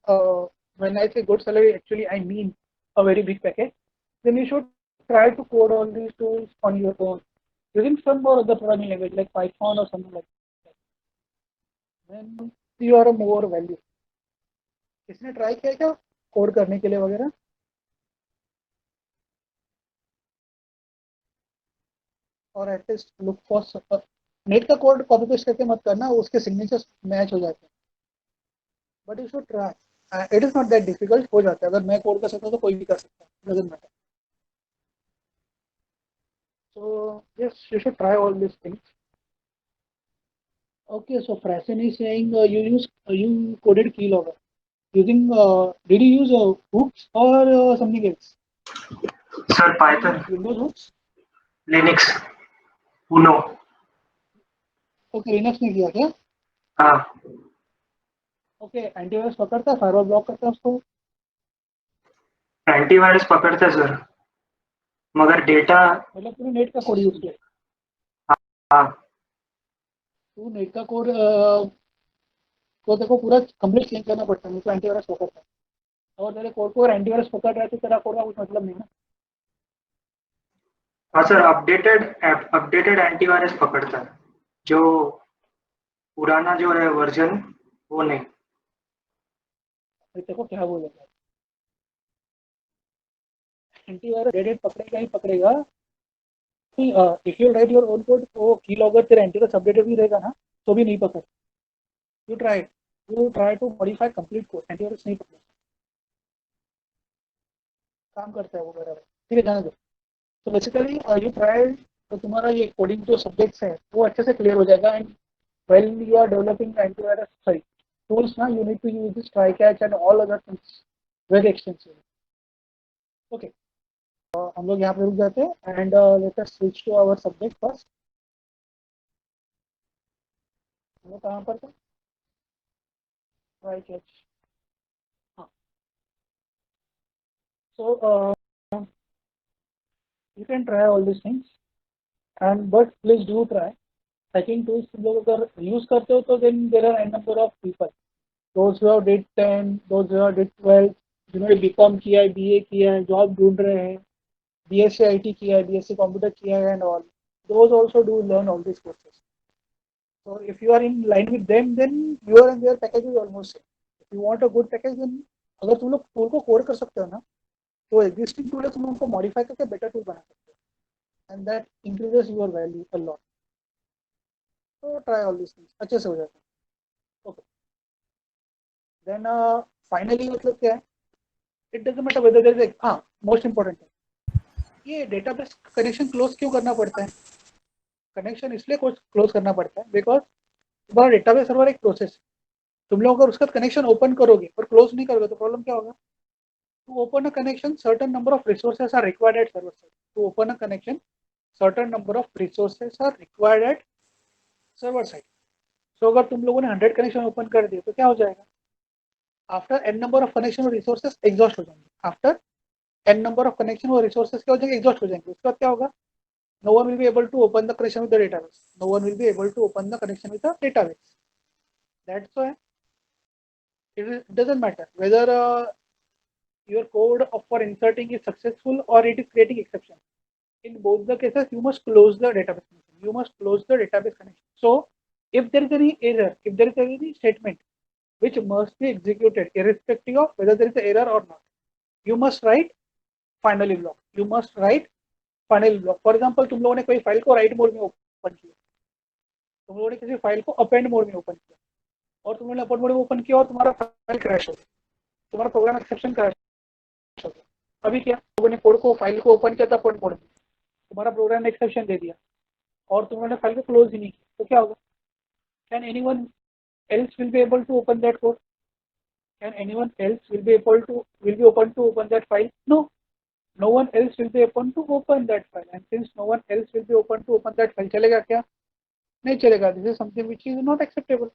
when I say good salary actually I mean a very big package, then you should try to code all these tools on your own using some or other programming language like Python or something like that. Then you are a more value. किसने try किया क्या code करने के लिए वगैरह? और at least look for net का code copy paste करके मत करना, उसके सिग्नेचर्स मैच हो जाते हैं. But you should try, it is not that difficult. हो जाता है, अगर मैं कोड कर सकता हूँ तो कोई भी कर सकता है, doesn't matter. So yes, you should try all this things. Okay, so Frasen is saying you coded keylogger using did you use hooks or something else? Sir, Python, Windows hooks. Linux, Uno. Okay, Linux ने किया क्या? हाँ. Okay, antivirus पकड़ता है, firewall block करता है उसको? Antivirus पकड़ता है सर, मगर डेटा. मतलब तूने नेट का कोड यूज किया? हाँ. तू नेट का कोड तो देखो पूरा कंप्लीट चेंज करना पड़ता है, तो एंटीवायरस पकड़ता है. और तेरे कोड को एंटीवायरस पकड़ रहा है तो तेरा कोड का कुछ मतलब नहीं ना. हाँ सर, अपडेटेड एंटीवायरस पकड़ता है, जो पुराना जो है वर्जन वो नहीं. देखो क्या बोलेगा, एंटीवायरस डेडेड पकड़ेगा ही पकड़ेगा. If you write your own code तो कीलॉगर तेरा एंटीवायरस अपडेटेड भी रहेगा ना तो भी नहीं पकड़. You try to modify complete code, antivirus नहीं पकड़ेगा. काम करता है वो बराबर. ठीक है, जाने दो. तो बेसिकली यू ट्राई, तो तुम्हारा ये कोडिंग जो सब्जेक्ट्स है वो अच्छे से क्लियर हो जाएगा. And while you are developing antivirus tools now, you need to use this try catch and all other things very extensively. Okay, हम लोग यहाँ पे रुक जाते हैं and let us switch to our subject first. हम लोग कहाँ पर थे? Try catch. हाँ. So you can try all these things and but please do try. Hacking tools तुम लोग अगर यूज करते हो तो then there are an number of people, those who have did 10, those who have did 12, जिन्होंने BCom किया है, BA किया है, जॉब ढूंढ रहे हैं, बीएससी आईटी किया है, बीएससी कंप्यूटर किया है and all, those also do learn all this courses. So if you are in line with them then your and their package is almost same. If you want a good package then अगर तुम लोग tool को code कर सकते हो ना तो existing tool है तुम उनको मॉडिफाई करके बेटर टूल बना सकते हो and that increases your value a lot. तो ट्राई ऑल दिस थिंग्स, अच्छे से हो जाता है. ओके, देन फाइनली मतलब क्या है, it doesn't matter whether there is हाँ मोस्ट इंपॉर्टेंट है ये डेटाबेस कनेक्शन क्लोज क्यों करना पड़ता है? कनेक्शन इसलिए क्लोज करना पड़ता है बिकॉज तुम्हारा डेटाबेस सर्वर एक प्रोसेस है। तुम लोग अगर उसका कनेक्शन ओपन करोगे और क्लोज नहीं करोगे तो प्रॉब्लम क्या होगा? To open a connection, certain number of resources are required at server side. To open a connection, certain number of resources are required at server side. So अगर तुम लोगों ने 100 कनेक्शन ओपन कर दिए तो क्या हो जाएगा? After n number of connection और रिसोर्सेस एग्जॉस्ट हो जाएंगे। After n number of connection और रिसोर्सेस क्या हो जाएंगे? एग्जॉस्ट हो जाएंगे। उसके बाद क्या होगा? No one will be able to open the connection with the database. No one will be able to open the connection with the database. That's why it doesn't matter whether your code for inserting is successful or it is creating exception. In both the cases, you must close the database connection. You must close the database connection. So, if there is any error, if there is any statement which must be executed irrespective of whether there is an error or not, you must write finally block. You must write finally block. For example, तुम लोगों ने कोई file को right mode में open किया, तुम लोगों ने किसी फाइल को अपेंड मोड में ओपन किया और तुम लोगों ने अपेंड मोड में ओपन किया और तुम्हारा फाइल क्रैश हो गया, तुम्हारा प्रोग्राम एक्सेप्शन क्रैश हो गया। अभी क्या लोगों ने कोड को फाइल को ओपन किया था अपेंड मोड में, तुम्हारा प्रोग्राम ने एक्सेप्शन दे दिया और तुमने फाइल को क्लोज ही नहीं किया तो क्या होगा? Can anyone else will be able to open that code? Can anyone else will be open to open that file? No, no one else will be open to open that file. And since no one else will be open to open that file, चलेगा क्या? नहीं चलेगा. This is something which is not acceptable.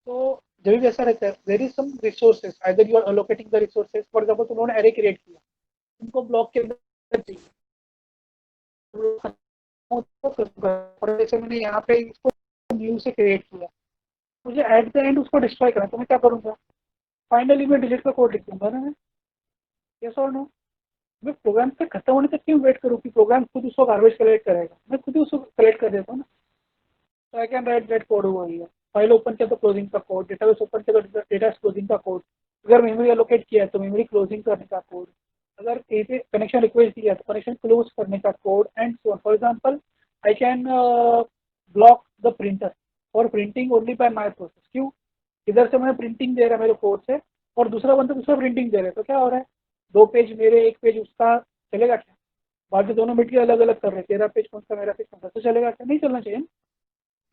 So जब भी ऐसा रहता है, there is some resources. Either you are allocating the resources. For example, तुम लोगों ने array create किया, तुमको ब्लॉक के अंदर चाहिए. जैसे मैंने यहाँ पे इसको न्यू से क्रिएट किया, मुझे एट द एंड उसको डिस्ट्रॉय करना, तो मैं क्या करूँगा? फाइनली मैं डिलीट का कोड लिख दूंगा ना मैं। यस और नो? मैं प्रोग्राम से खत्म होने तक क्यों वेट करूँ कि प्रोग्राम खुद उसको गार्बेज कलेक्ट करेगा? मैं खुद ही उसको कलेक्ट कर देता हूँ ना। तो I can write that code over here. File open किया तो क्लोजिंग का कोड, डेटाबेस ओपन किया तो डेटा क्लोजिंग का कोड, अगर मेमोरी एलोकेट किया है तो मेमोरी क्लोजिंग करने का कोड, अगर कहीं पे कनेक्शन रिक्वेस्ट दिया तो कनेक्शन क्लोज करने का code and so on. For example I can block the printer for printing only by my process. क्यों? इधर से मैं प्रिंटिंग दे रहा है मेरे कोड से और दूसरा बंदा दूसरा प्रिंटिंग दे रहा है, तो क्या हो रहा है? 2 पेज मेरे 1 पेज उसका, चलेगा क्या? बाकी दोनों मिट के अलग अलग कर रहे हैं, तेरा पेज कौन सा मेरा पेज कौन सा, तो चलेगा क्या? नहीं चलना चाहिए।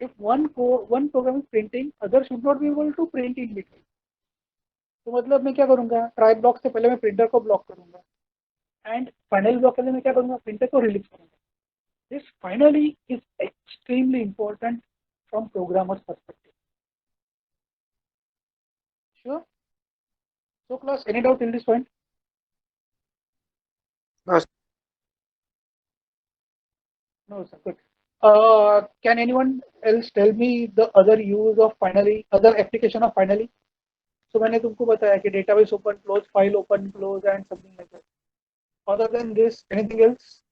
If one program is printing, others should not be able to print in between. तो मतलब मैं क्या करूंगा? ट्राई ब्लॉक से पहले मैं प्रिंटर को ब्लॉक करूंगा एंड फाइनल ब्लॉक के लिए मैं क्या करूंगा? प्रिंटर को रिलीज करूंगा। This finally is extremely important from programmers perspective. Sure? So class, any doubt till this point? No, No, sir. Good. Can anyone else tell me the other use of finally, other application of finally? So मैंने तुमको बताया कि database open close, file open close and something like that. Other than this, anything else?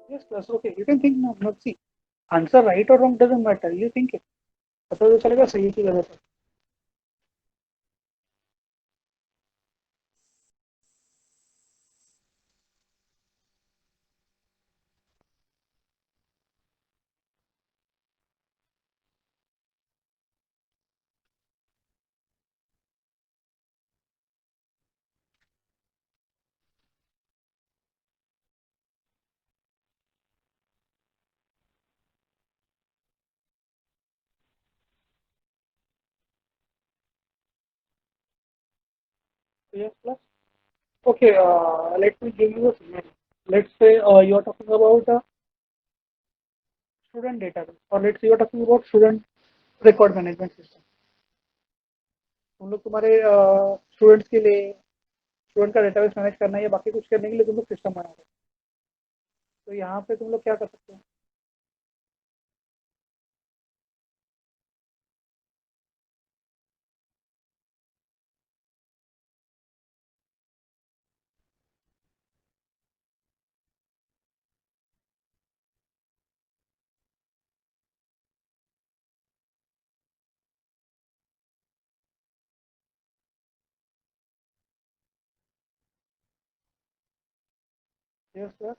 Yes, plus okay. You can think now. Not see. Answer right or wrong doesn't matter. You think it. पता तो चलेगा सही की गलत है। Yes, plus. Okay. Let me give you a scenario. Let's say you are talking about a student database, or let's say you are talking about student record management system. तुम लोग तुम्हारे स्टूडेंट्स के लिए स्टूडेंट का database manage करना है या बाकी कुछ करने के लिए तुम लोग सिस्टम बना रहे हो। तो यहाँ पे तुम लोग क्या कर सकते हो? Yes, sir.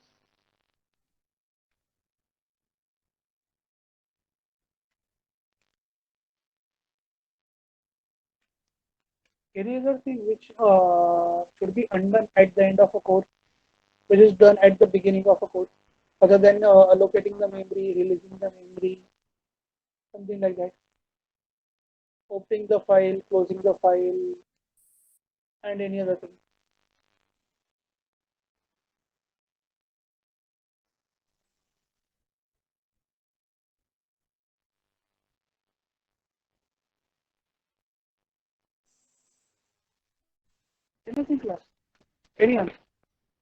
Any other thing which should be undone at the end of a code, which is done at the beginning of a code, other than allocating the memory, releasing the memory, something like that. Opening the file, closing the file, and any other thing. Anything class? Any answer?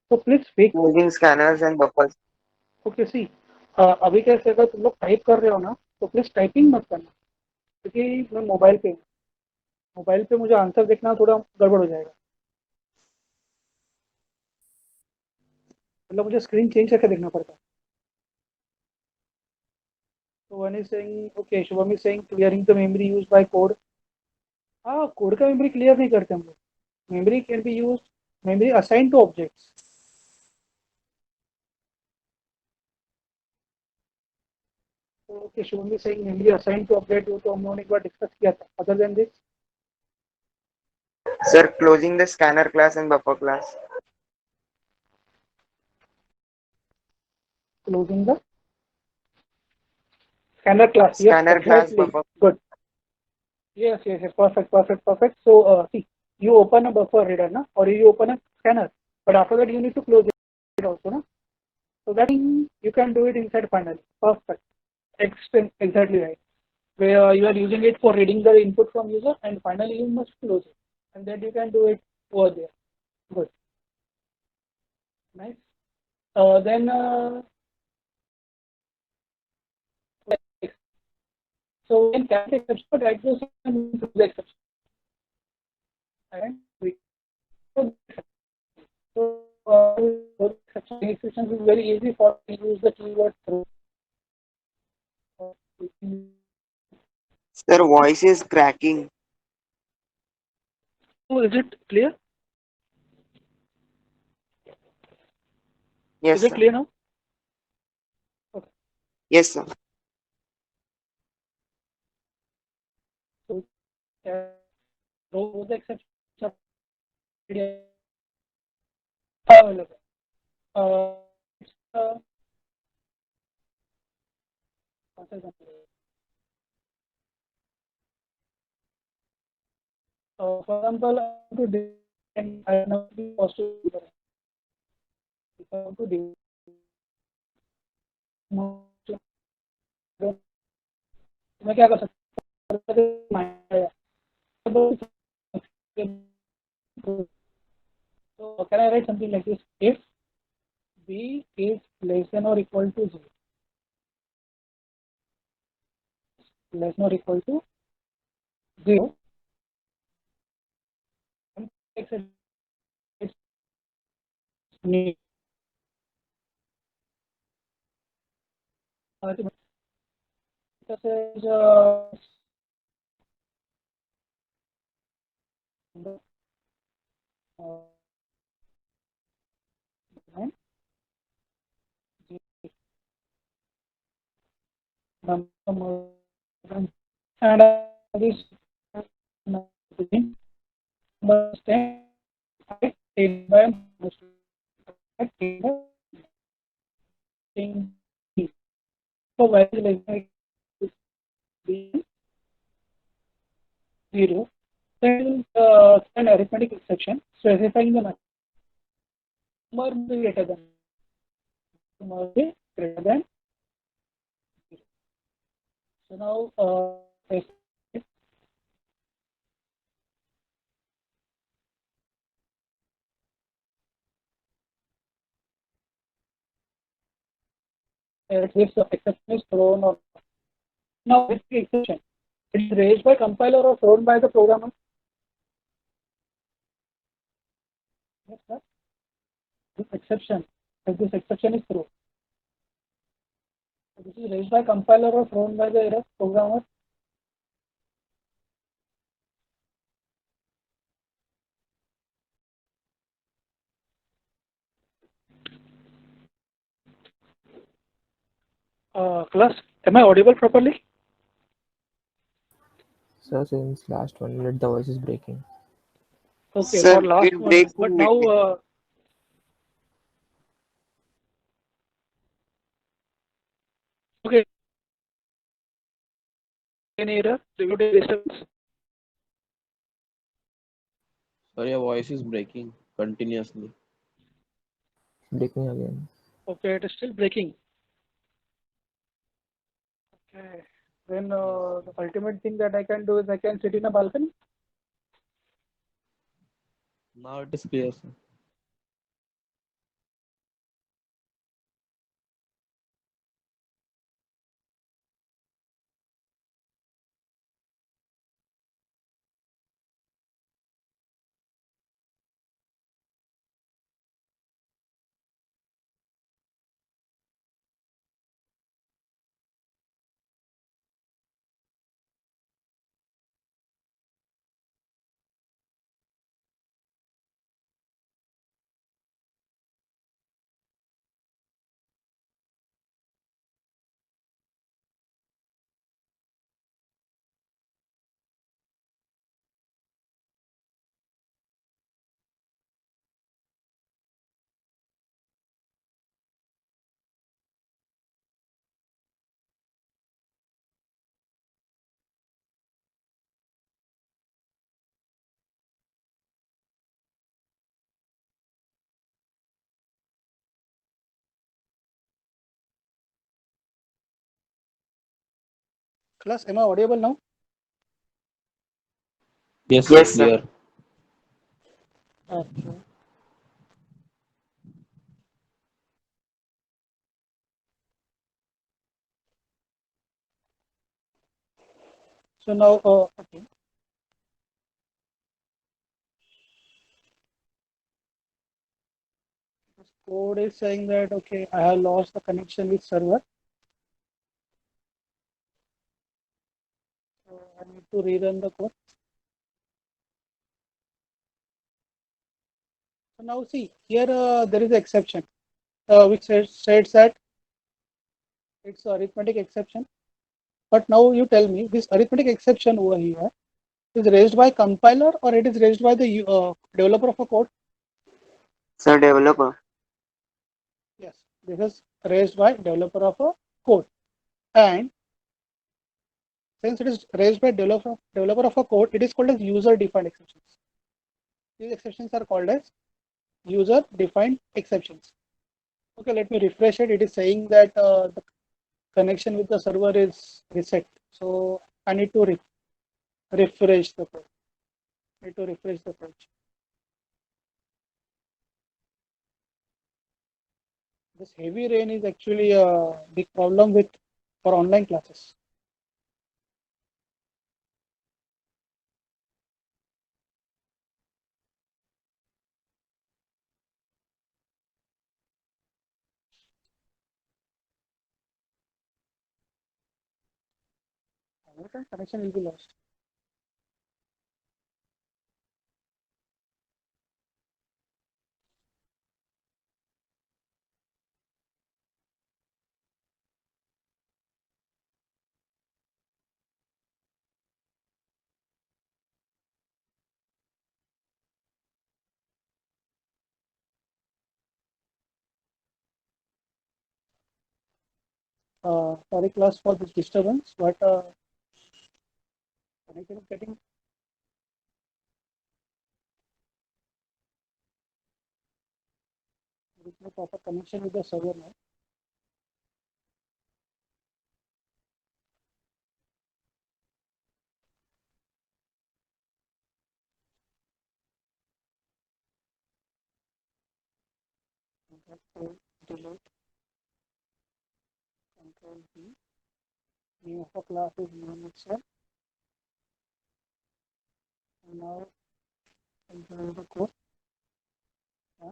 So please speak. Closing scanners and buffers. Okay see अभी कैसे अगर तुम लोग type कर रहे हो ना तो प्लीज टाइपिंग मत करना क्योंकि मैं मोबाइल पे मुझे आंसर देखना थोड़ा गड़बड़ हो जाएगा मतलब मुझे स्क्रीन चेंज करके देखना पड़ता है तो one is saying okay Shubham is saying clearing the memory use by code हाँ कोड का मेमोरी क्लियर नहीं करते हम लोग memory can be use memory assign to objects तो okay Shubham is saying memory assign to object वो तो हम लोगों ने एक बार डिस्कस किया था other than this Sir, closing the scanner class and buffer class. Closing the scanner class yes Scanner class exactly buffer. good yes, yes, yes, perfect, perfect, perfect. So, see, you open a buffer reader, na, or you open a scanner, but after that you need to close it also, na. So that thing you can do it inside finally. Perfect. Exactly right. Where you are using it for reading the input from user, and finally you must close it, and then you can do it over there. Good. Nice. Then, so in catch exception, but write those and close the exception. And we so exceptions is very easy for to use the keyword through. Sir, voice is cracking. So is it clear? Yes, Is it sir. clear now? Yes, sir. So those exceptions are available. It's, for example, to define I know the positive to define मैं क्या कर सकता हूँ so can I write something like this if b is less than or equal to 0 less than or equal to 0 it's need this is and this understand by so value less than be 0 then an arithmetic exception specifying the number greater than number greater than 0. So now if the exception is thrown or now this exception it is raised by compiler or thrown by the programmer. Yes, sir. This exception, if this exception is thrown, so this is raised by compiler or thrown by the error programmer. Class, am I audible properly? Sir, since last 1 minute the voice is breaking. Okay, Sir, for last it 1 minute. breaks But in now, between. okay, any error? Do you get disturbance? Sorry, your voice is breaking continuously. Breaking again. Okay, it is still breaking. Okay, then Yes. the ultimate thing that I can do is I can sit in a balcony. Now it is clear, sir. Class, am I audible now? Yes, sir, Yes, sir. clear. Okay. So now, okay. This code is saying that okay, I have lost the connection with server. So I need to rerun the code. So now see here there is an exception which says that it's arithmetic exception. But now you tell me this arithmetic exception over here is raised by compiler or it is raised by the developer of a code? Sir, developer. Yes, this is raised by developer of a code. And since it is raised by developer of a code, it is called as user defined exceptions. These exceptions are called as user defined exceptions. Okay, let me refresh it. It is saying that the connection with the server is reset. So I need to refresh the page. Need to refresh the page. This heavy rain is actually a big problem with for online classes. Connection will be lost. Sorry class for this disturbance, but connection is getting there is no proper connection with the server now. Control delete, control V. Name of a class is name itself. And now control the code. Yeah,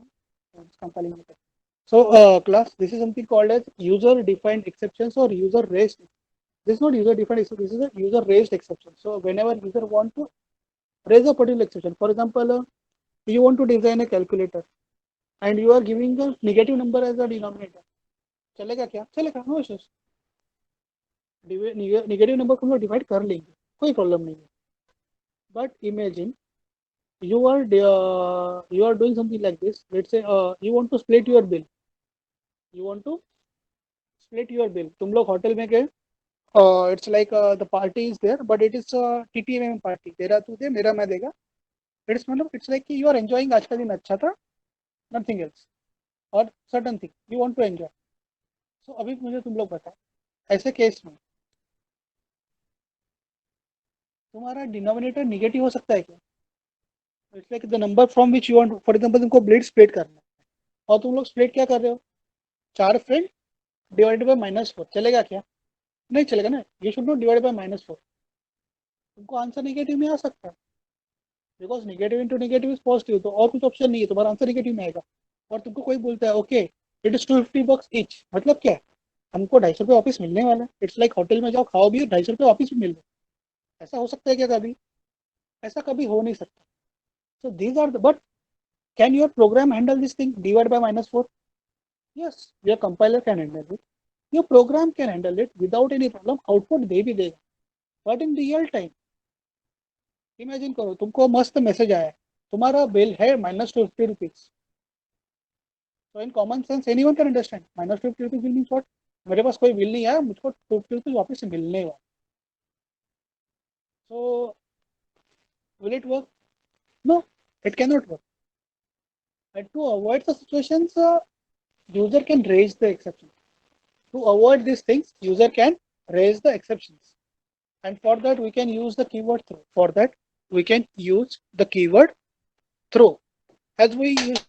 it's compiling it. So class, this is something called as user defined exceptions or user raised. This is not user defined exception. This is a user raised exception. So whenever user want to raise a particular exception, for example, you want to design a calculator and you are giving a negative number as a denominator. चलेगा क्या? चलेगा, no issues. Negative number को हम लोग divide कर लेंगे, कोई problem नहीं है. But imagine you are doing something like this. Let's say you want to split your bill. You want to split your bill. तुम लोग होटल में गए. It's like the party is there, but it is a TTM party. तेरा तू दे, मेरा मैं देगा. It's like you are enjoying. आज का दिन अच्छा था. Nothing else. और certain thing you want to enjoy. So अभी मुझे तुम लोग बताओ, ऐसे केस में तुम्हारा डिनोमिनेटर निगेटिव हो सकता है क्या? It's like the number from which you want, for example तुमको ब्लेड स्प्लिट करना है और तुम लोग स्प्लिट क्या कर रहे हो? 4 फ्रेंड डिवाइडेड बाय -4 चलेगा क्या? नहीं चलेगा ना. You should not divide by -4. तुमको आंसर निगेटिव में आ सकता है, because negative into negative is positive. तो और कुछ ऑप्शन नहीं है, तुम्हारा आंसर नेगेटिव में आएगा. और तुमको कोई बोलता है okay it is 250 bucks each, मतलब क्या है? हमको 250 रुपये वापस मिलने वाला है. इट्स लाइक होटल में जाओ खाओ भी 250 रुपये वापस भी मिल रहे. ऐसा हो सकता है क्या कभी? ऐसा कभी हो नहीं सकता. So these are but can your program handle this thing divide by -4? Yes, your compiler can handle it. Your program can handle it without any problem. Output दे भी देगा. But in real time imagine करो तुमको मस्त message आया है, तुम्हारा bill है -250 rupees. So in common sense anyone can understand -50 rupees will mean what? मेरे पास कोई बिल नहीं आया, मुझको 250 रुपीज वापस से मिलने वाला. So will it work? No, it cannot work. And to avoid the situations, user can raise the exception. To avoid these things, user can raise the exceptions. And for that we can use the keyword throw. For that we can use the keyword throw. As we use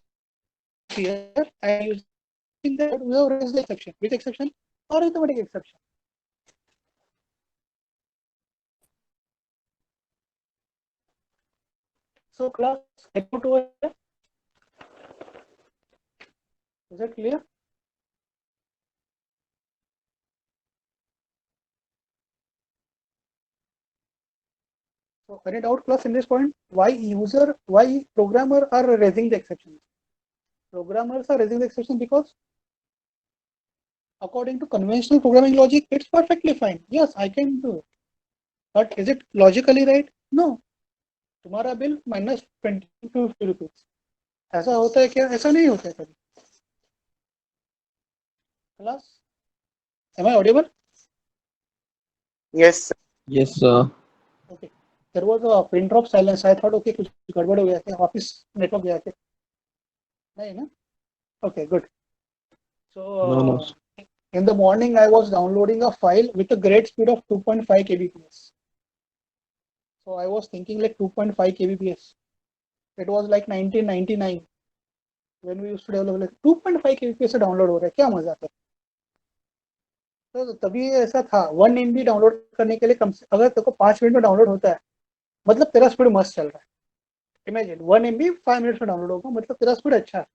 here, and using that we have raised the exception. Which exception? Arithmetic exception. So class, get out over here. Is that clear? So any doubt class in this point? Why programmer are raising the exceptions? Programmers are raising the exception because according to conventional programming logic, it's perfectly fine. Yes, I can do it. But is it logically right? No. तुम्हारा bill -20 rupees. ऐसा होता है क्या? ऐसा नहीं होता है कभी. Class, am I audible? Yes, sir. Yes, sir. Okay. There was a pin drop silence. I thought okay कुछ गड़बड़ हो गया क्या? ऑफिस नेटवर्क गया क्या? नहीं ना? Okay, good. So No. in the morning I was downloading a file with a great speed of 2.5 kbps. So I was thinking like 2.5 kbps. It was like 1999 when we used to develop like 2.5 kbps से download हो रहा है, क्या मजा है. तो तभी ऐसा था 1 MB डाउनलोड करने के लिए कम से अगर तेरे को 5 मिनट में डाउनलोड होता है मतलब तेरा स्पीड मस्त चल रहा है. इमेजिन 1 MB 5 मिनट्स में डाउनलोड होगा मतलब तेरा स्पीड अच्छा है.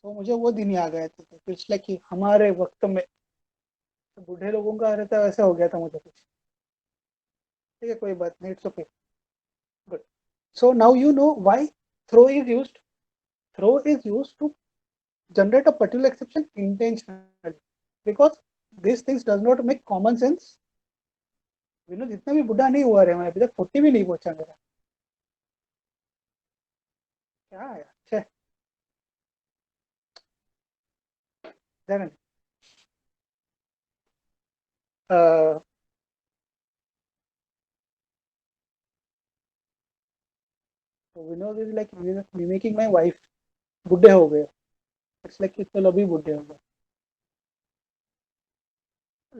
तो मुझे वो दिन याद आए थे. पिछले कि हमारे वक्त में तो बूढ़े लोगों का रहता है वैसा हो गया था मुझे कुछ. ठीक है, कोई बात नहीं, it's okay. Good. So now you know why throw is used. Throw is used to generate a particular exception intentionally because these things does not make common sense. Vinod जितना भी बुढ़ा नहीं हुआ रे, मैं अभी तक 40 भी नहीं पहुंचा मेरा. क्या यार, छे Jagan. Vinod is like mimicking my wife. बुढ़े हो गए. इट्स लाइक चलो अभी बुढ़े हो गए.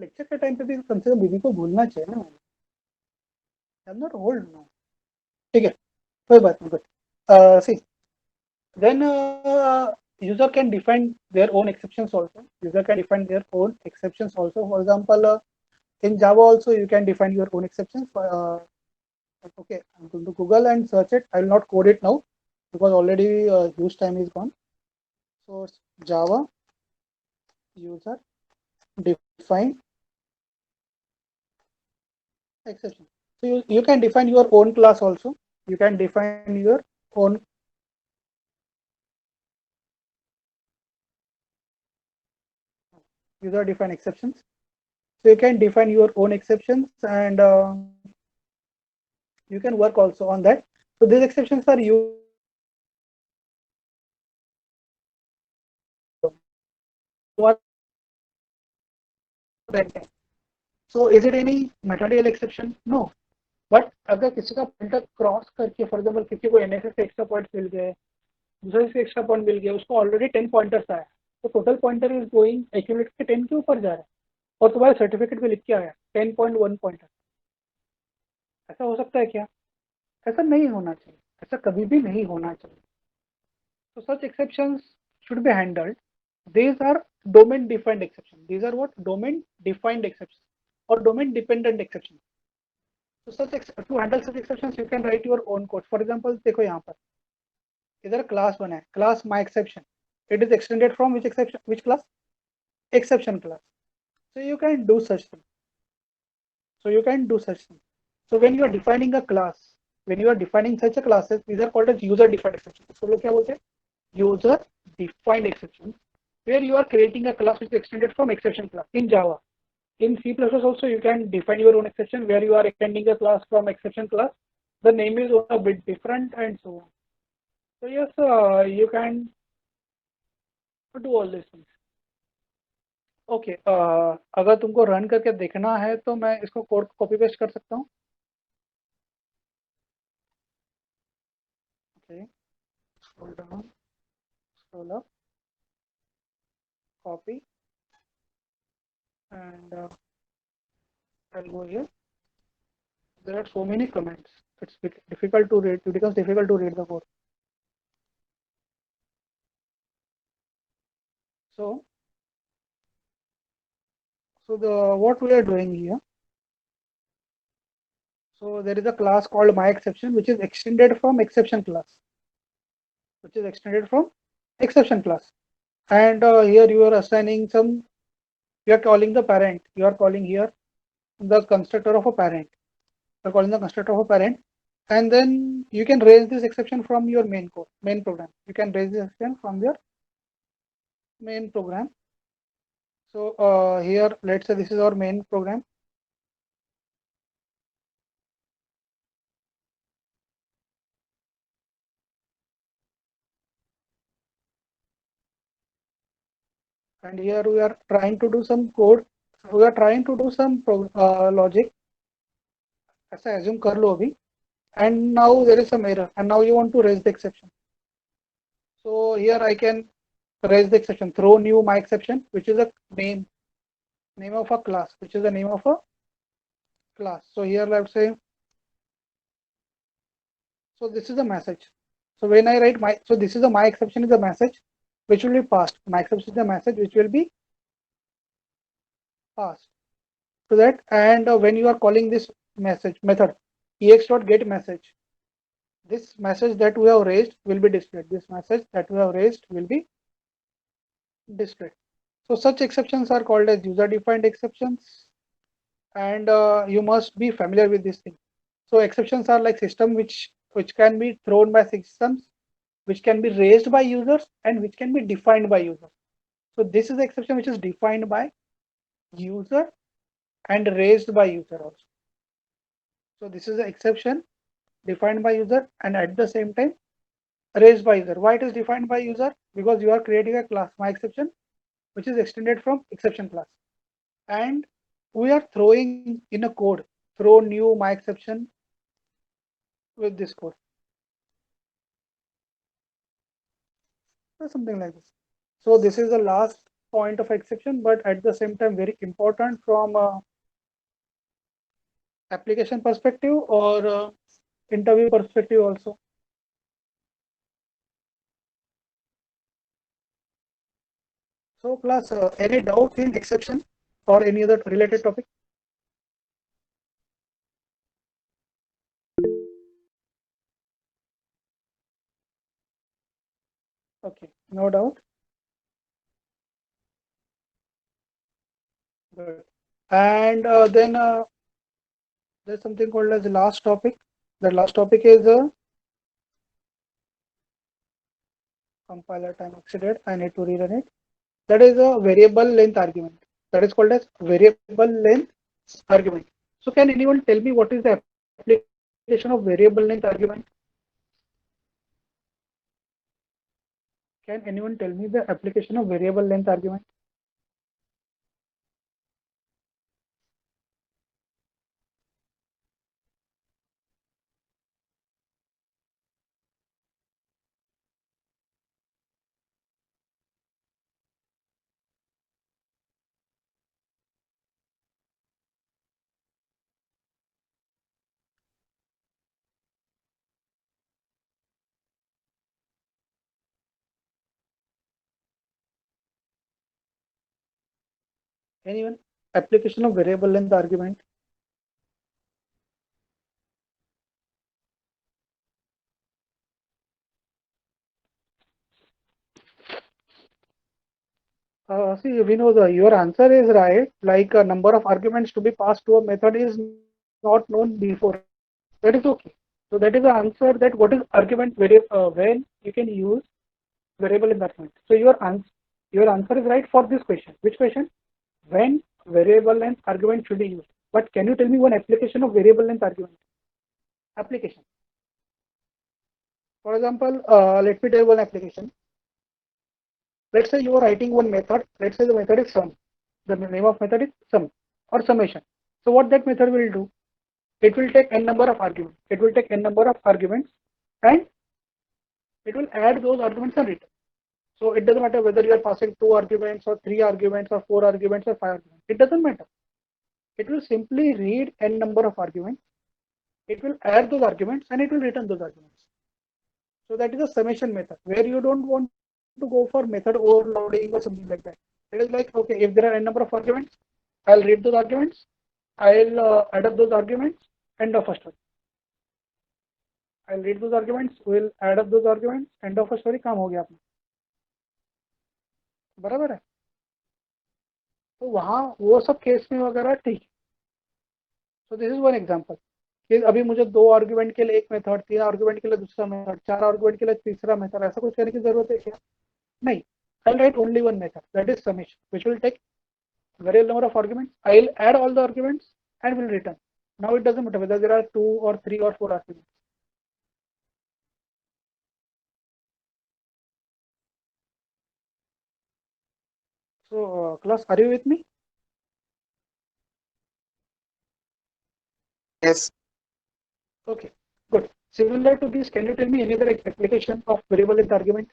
लेक्चर के टाइम पे भी कम से कम बीवी को भूलना चाहिए ना. I am not old no. ठीक है, कोई बात नहीं. Good. See then user can define their own exceptions also. User can define their own exceptions also. For example, in Java also you can define your own exceptions. Okay, I'm going to Google and search it. I will not code it now because already use time is gone. So Java user define exception. So you can define your own class also. You can define your own user define exceptions. So you can define your own exceptions, and you can work also on that. So these exceptions are used what so is it any material exception? No. But अगर किसी का pointer cross करके for example किसी को NSS से extra point मिल गए, दूसरे से एक्स्ट्रा पॉइंट मिल गया, उसको ऑलरेडी 10 पॉइंटर्स आया, तो total pointer is going accumulate के 10 के ऊपर जा रहा है और तुम्हारे सर्टिफिकेट पे लिख के आया 10.1 पॉइंटर। ऐसा हो सकता है क्या? ऐसा नहीं होना चाहिए, ऐसा कभी भी नहीं होना चाहिए। तो such exceptions should be handled. These are domain defined exceptions. These are what? Domain defined exceptions or domain dependent exceptions. So to handle such exceptions, you can write your own code. For example, देखो यहाँ पर इधर class बना है, class my exception. It is extended from which exception? Which class? Exception class. So you can do such thing. So when you are defining a class, when you are defining such a classes, these are called as user defined exceptions. So लोग क्या बोलते हैं? User defined exceptions, where you are creating a class which is extended from exception class in Java. In C++ also you can define your own exception where you are extending a class from exception class. The name is a bit different and so on. So yes, you can do all these things. Okay, अगर तुमको run करके देखना है तो मैं इसको code copy paste कर सकता हूँ. Okay, scroll down, scroll up, copy, and I'll go here. There are so many comments. It's difficult to read. It becomes difficult to read the code. So what we are doing here. So there is a class called myException, which is extended from exception class. And here you are assigning some. You are calling the parent. You are calling here the constructor of a parent. You are calling the constructor of a parent, and then you can raise this exception from your main program. You can raise this exception from your main program. So here, let's say this is our main program. And here we are trying to do some code. We are trying to do some logic. ऐसा assume कर लो अभी. And now there is some error. And now you want to raise the exception. So here I can raise the exception. Throw new my exception, which is a name of a class, which is the name of a class. So here let's say. So this is a message. So when I write my, so this is a my exception is a message which will be passed. My exception is a message which will be passed to that. And when you are calling this message method ex.get message, this message that we have raised will be displayed. This message that we have raised will be displayed. So such exceptions are called as user defined exceptions, and you must be familiar with this thing. So exceptions are like system which can be thrown by systems, which can be raised by users, and which can be defined by users. So this is the exception which is defined by user and raised by user also. So this is the exception defined by user and at the same time raised by user. Why it is defined by user? Because you are creating a class my exception which is extended from exception class, and we are throwing in a code throw new my exception with this code. So something like this. So this is the last point of exception, but at the same time very important from application perspective or interview perspective also. So class, any doubt in exception or any other related topic? Okay, no doubt. Good. And then there's something called as the last topic. The last topic is compiler time exceeded. I need to rerun it. That is a variable length argument. That is called as variable length argument. So can anyone tell me what is the application of variable length argument? Can anyone tell me the application of variable length argument? Anyone? Application of variable length argument. See, we know your answer is right. Like a number of arguments to be passed to a method is not known before. That is okay. So that is the answer. That what is argument when you can use variable length argument. So your answer is right for this question. Which question? When variable length argument should be used. But can you tell me one application of variable length argument? Application. For example, let me tell you one application. Let's say you are writing one method. Let's say the method is sum. The name of method is sum or summation. So what that method will do? It will take n number of arguments. It will take n number of arguments and it will add those arguments and return. So it doesn't matter whether you are passing 2 arguments or 3 arguments or 4 arguments or 5 arguments. It doesn't matter. It will simply read n number of arguments. It will add those arguments and it will return those arguments. So that is a summation method where you don't want to go for method overloading or something like that. It is like, okay, if there are n number of arguments, I'll read those arguments, I'll add up those arguments, end of a story. I'll read those arguments, we'll add up those arguments, end of a story, काम हो गया अपना. बराबर है. तो वहाँ वो सब केस में वगैरह ठीक. So this is one example. कि अभी मुझे 2 आर्गुमेंट के लिए एक मेथड, 3 आर्गुमेंट के लिए दूसरा मेथड, 4 आर्गुमेंट के लिए तीसरा मेथड, ऐसा कुछ करने की जरूरत है क्या? नहीं. I'll write only one method, that is summation, which will take variable number of arguments. I'll add all the arguments and will return. Now it doesn't matter whether there are 2 or 3 or 4 arguments. So class, are you with me? Yes. Okay, good. Similar to this, can you tell me any other application of variable length argument?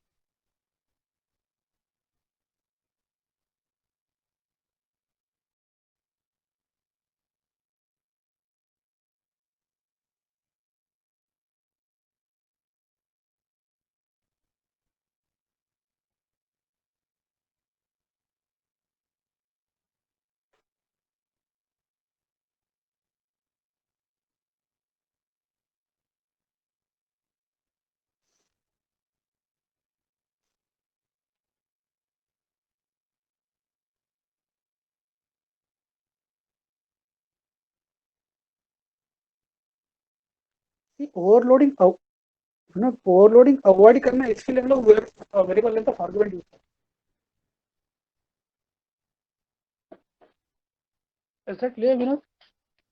See, overloading, overloading avoid करना इसके लिए हम लोग variable length of argument use करते हैं. ऐसा clear Vinod?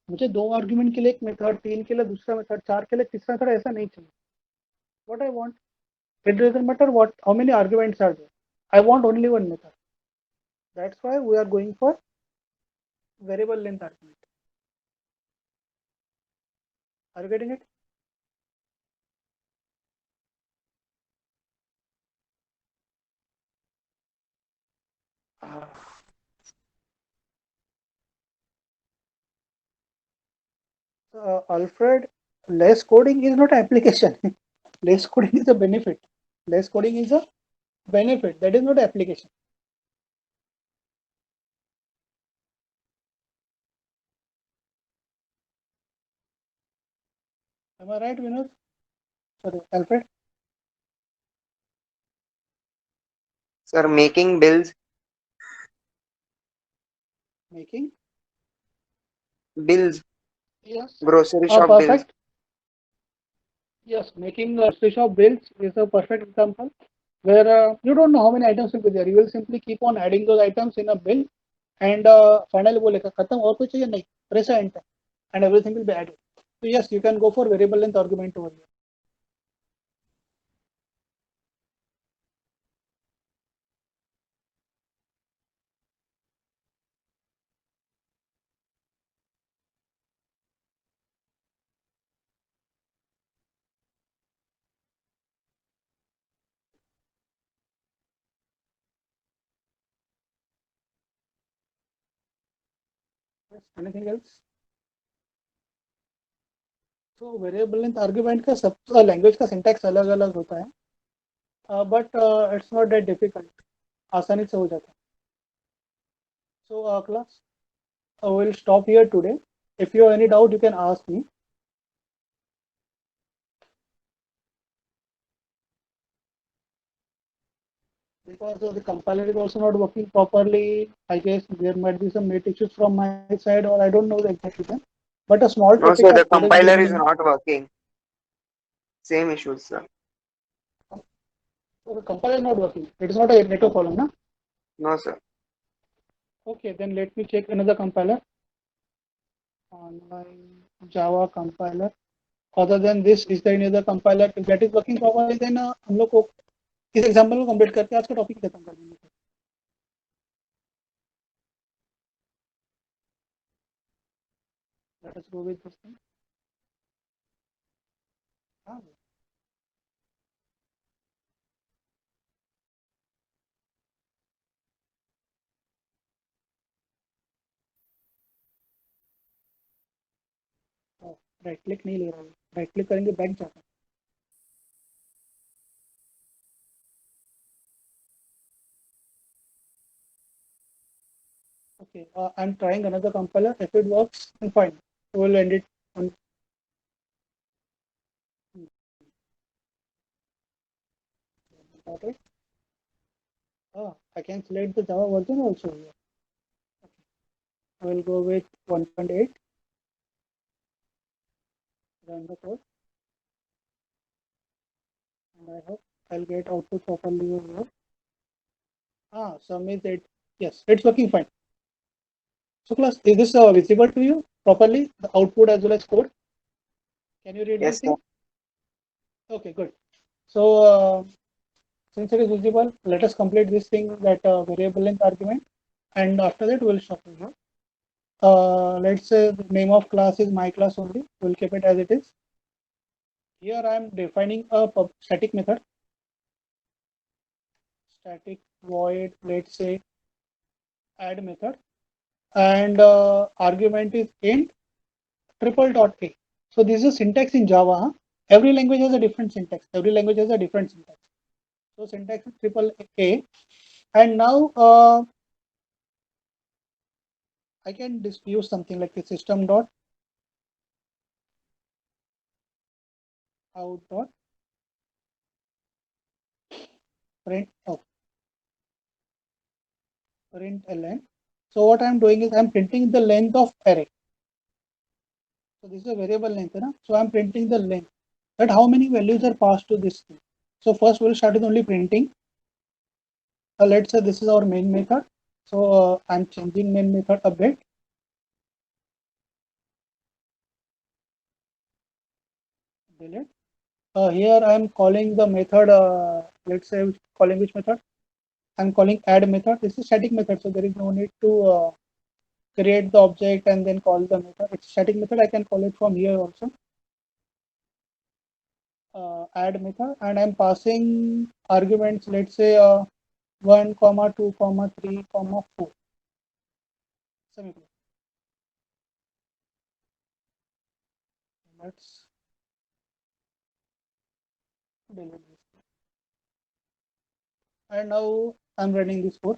मुझे 2 argument के लिए एक मेथड, 3 के लिए दूसरा मेथड, 4 के लिए तीसरा मेथड, ऐसा नहीं चाहिए. What I want, it doesn't matter how many arguments are there. I want only one method. That's why we are going for variable length argument. Are you getting it? Alfred, less coding is not application. Less coding is a benefit. Less coding is a benefit. That is not application. Am I right, Vinod? Sorry, Alfred. Sir, making bills. Making Bills. yes. Grocery shop bills. Perfect. Yes, making grocery shop bills is a perfect example where you don't know how many items will be there. You will simply keep on adding those items in a bill and finally बोलेगा खत्म और कुछ चाहिए नहीं, press enter and everything will be added. So yes, you can go for variable length argument over here. Yes, anything else? So variable length argument का सब language का syntax अलग अलग होता है, but it's not that difficult, आसानी से हो जाता है. So class, we'll stop here today. If you have any doubt, you can ask me. Because the compiler is also not working properly, I guess there might be some net issues from my side, or I don't know the exact reason. But a small No, topic sir, of the code compiler is engineering. not working. Same issues, sir. So the compiler is not working. It is not a network problem, na? No, sir. Okay, then let me check another compiler. Online Java compiler. Other than this, is there any other compiler if that is working properly? Then हम लोग को इस example को complete करके आज का topic खत्म कर देंगे. Let us go with this thing. हाँ. राइट क्लिक नहीं ले रहा है, राइट क्लिक करेंगे बैक जाता है. Okay, I'm trying another compiler. If it works, then fine. We'll end it on. Got it. I can select the Java version also here. Okay. I will go with 1.8. Run the code. And I hope I'll get output properly over here. Submit it. Yes, it's working fine. So class, is this visible to you properly? The output as well as code. Can you read Yes, this thing? sir. Okay, good. So since it is visible, let us complete this thing, that variable length argument, and after that we'll stop here. Let's say the name of class is my class only. We'll keep it as it is. Here I am defining a static method. Static void, let's say add method, and argument is int triple dot a. So this is syntax in Java. Huh? Every language has a different syntax. Every language has a different syntax. So syntax is triple a, and now I can use something like a system dot out dot print ln. So what I'm doing is I'm printing the length of array. So this is a variable length, right? So I'm printing the length, that how many values are passed to this thing. So first we'll start with only printing. Let's say this is our main method. So I'm changing main method a bit. Delete. Here I'm calling the method. Let's say calling which method? I'm calling add method. This is static method, so there is no need to create the object and then call the method. It's static method. I can call it from here also. Add method, and I'm passing arguments. Let's say 1, 2, 3, 4. Semicolon. Let's delete this. And now I'm running this code.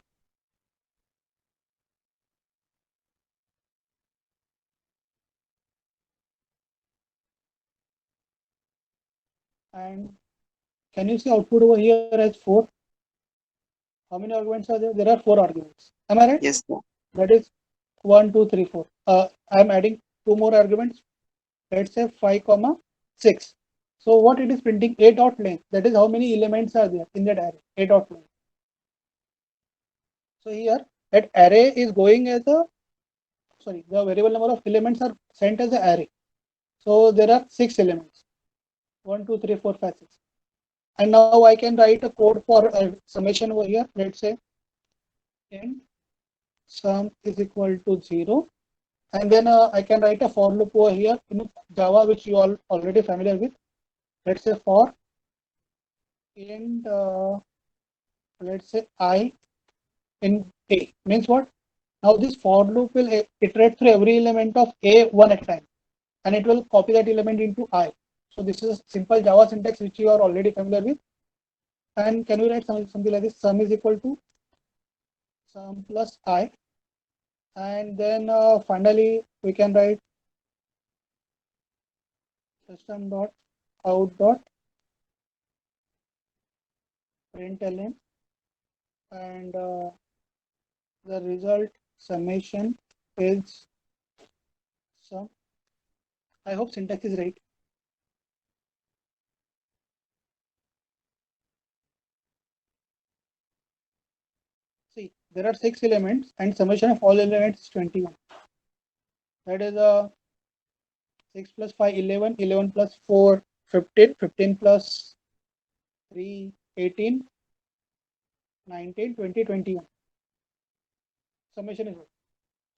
And can you see output over here as 4? How many arguments are there? There are 4 arguments. Am I right? Yes, sir. That is 1, 2, 3, 4. I'm adding 2 more arguments. Let's say 5, 6. So what it is printing? A dot length. That is how many elements are there in that array. A dot length. So here that array is going as a, sorry, the variable number of elements are sent as an array. So there are 6 elements, 1, 2, 3, 4, 5, 6. And now I can write a code for a summation over here. Let's say int sum is equal to 0. And then I can write a for loop over here in Java, which you all already familiar with. Let's say for int, let's say I in A. Means what? Now this for loop will iterate through every element of A one at a time, and it will copy that element into I. So this is a simple Java syntax which you are already familiar with. And can we write something like this? Sum is equal to sum plus I. And then finally we can write system dot out dot println, and the result summation is sum. I hope syntax is right. See, there are 6 elements and summation of all elements is 21. That is 6 plus 5, 11, 11 plus 4, 15, 15 plus 3, 18, 19, 20, 21. Summation is 1.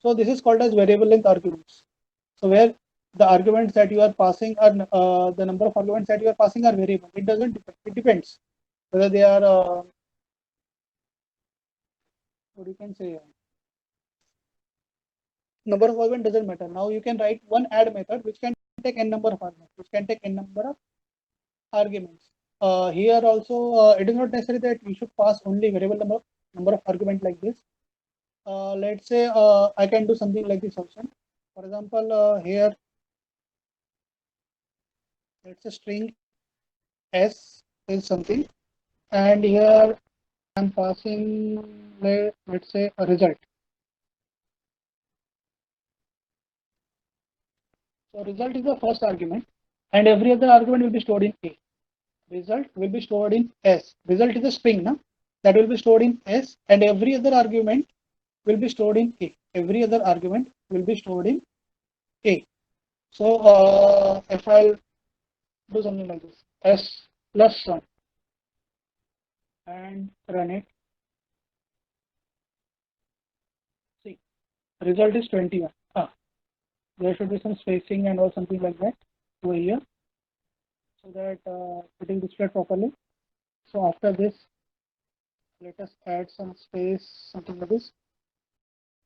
So this is called as variable length arguments. So where the arguments that you are passing are the number of arguments that you are passing are variable. It doesn't depend. It depends whether they are what you can say. Number of arguments doesn't matter. Now you can write one add method which can take n number of arguments, which can take n number of arguments. Here also it is not necessary that you should pass only variable number of argument like this. Let's say I can do something like this also. For example, here let's say string s is something, and here I'm passing let's say a result. So result is the first argument, and every other argument will be stored in A. Result will be stored in S. Result is a string, na? That will be stored in S, and every other argument will be stored in A. Every other argument will be stored in A. So if I'll do something like this, S plus sum, and run it. See, result is 21. There should be some spacing and or something like that over here, so that it is displayed properly. So after this, let us add some space, something like this,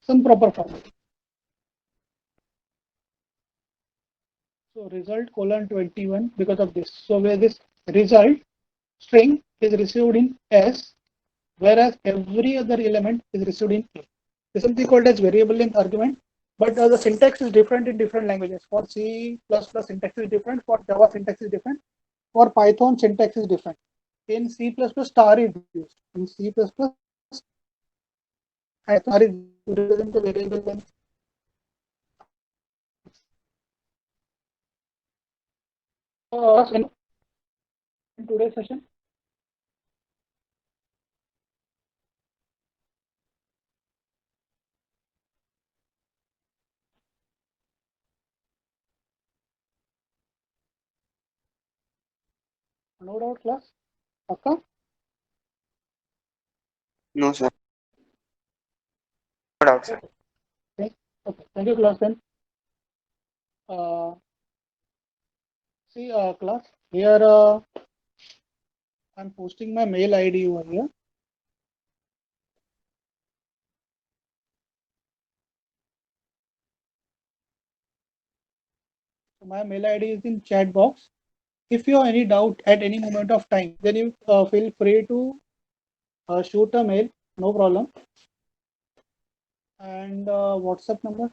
some proper format. So result colon 21 because of this. So where this result string is received in S, whereas every other element is received in A. This is something called as variable length argument, but the syntax is different in different languages. For C++ syntax is different, for Java syntax is different, for Python syntax is different. In C++ star is used. In C++ star is to represent the variable length. In today's session, no doubt class. Okay. No, sir. No doubt, sir. Okay. Thank you, class. Then see, class, here I'm posting my mail ID over here. So my mail ID is in chat box. If you have any doubt at any moment of time, then you feel free to shoot a mail, no problem. And WhatsApp number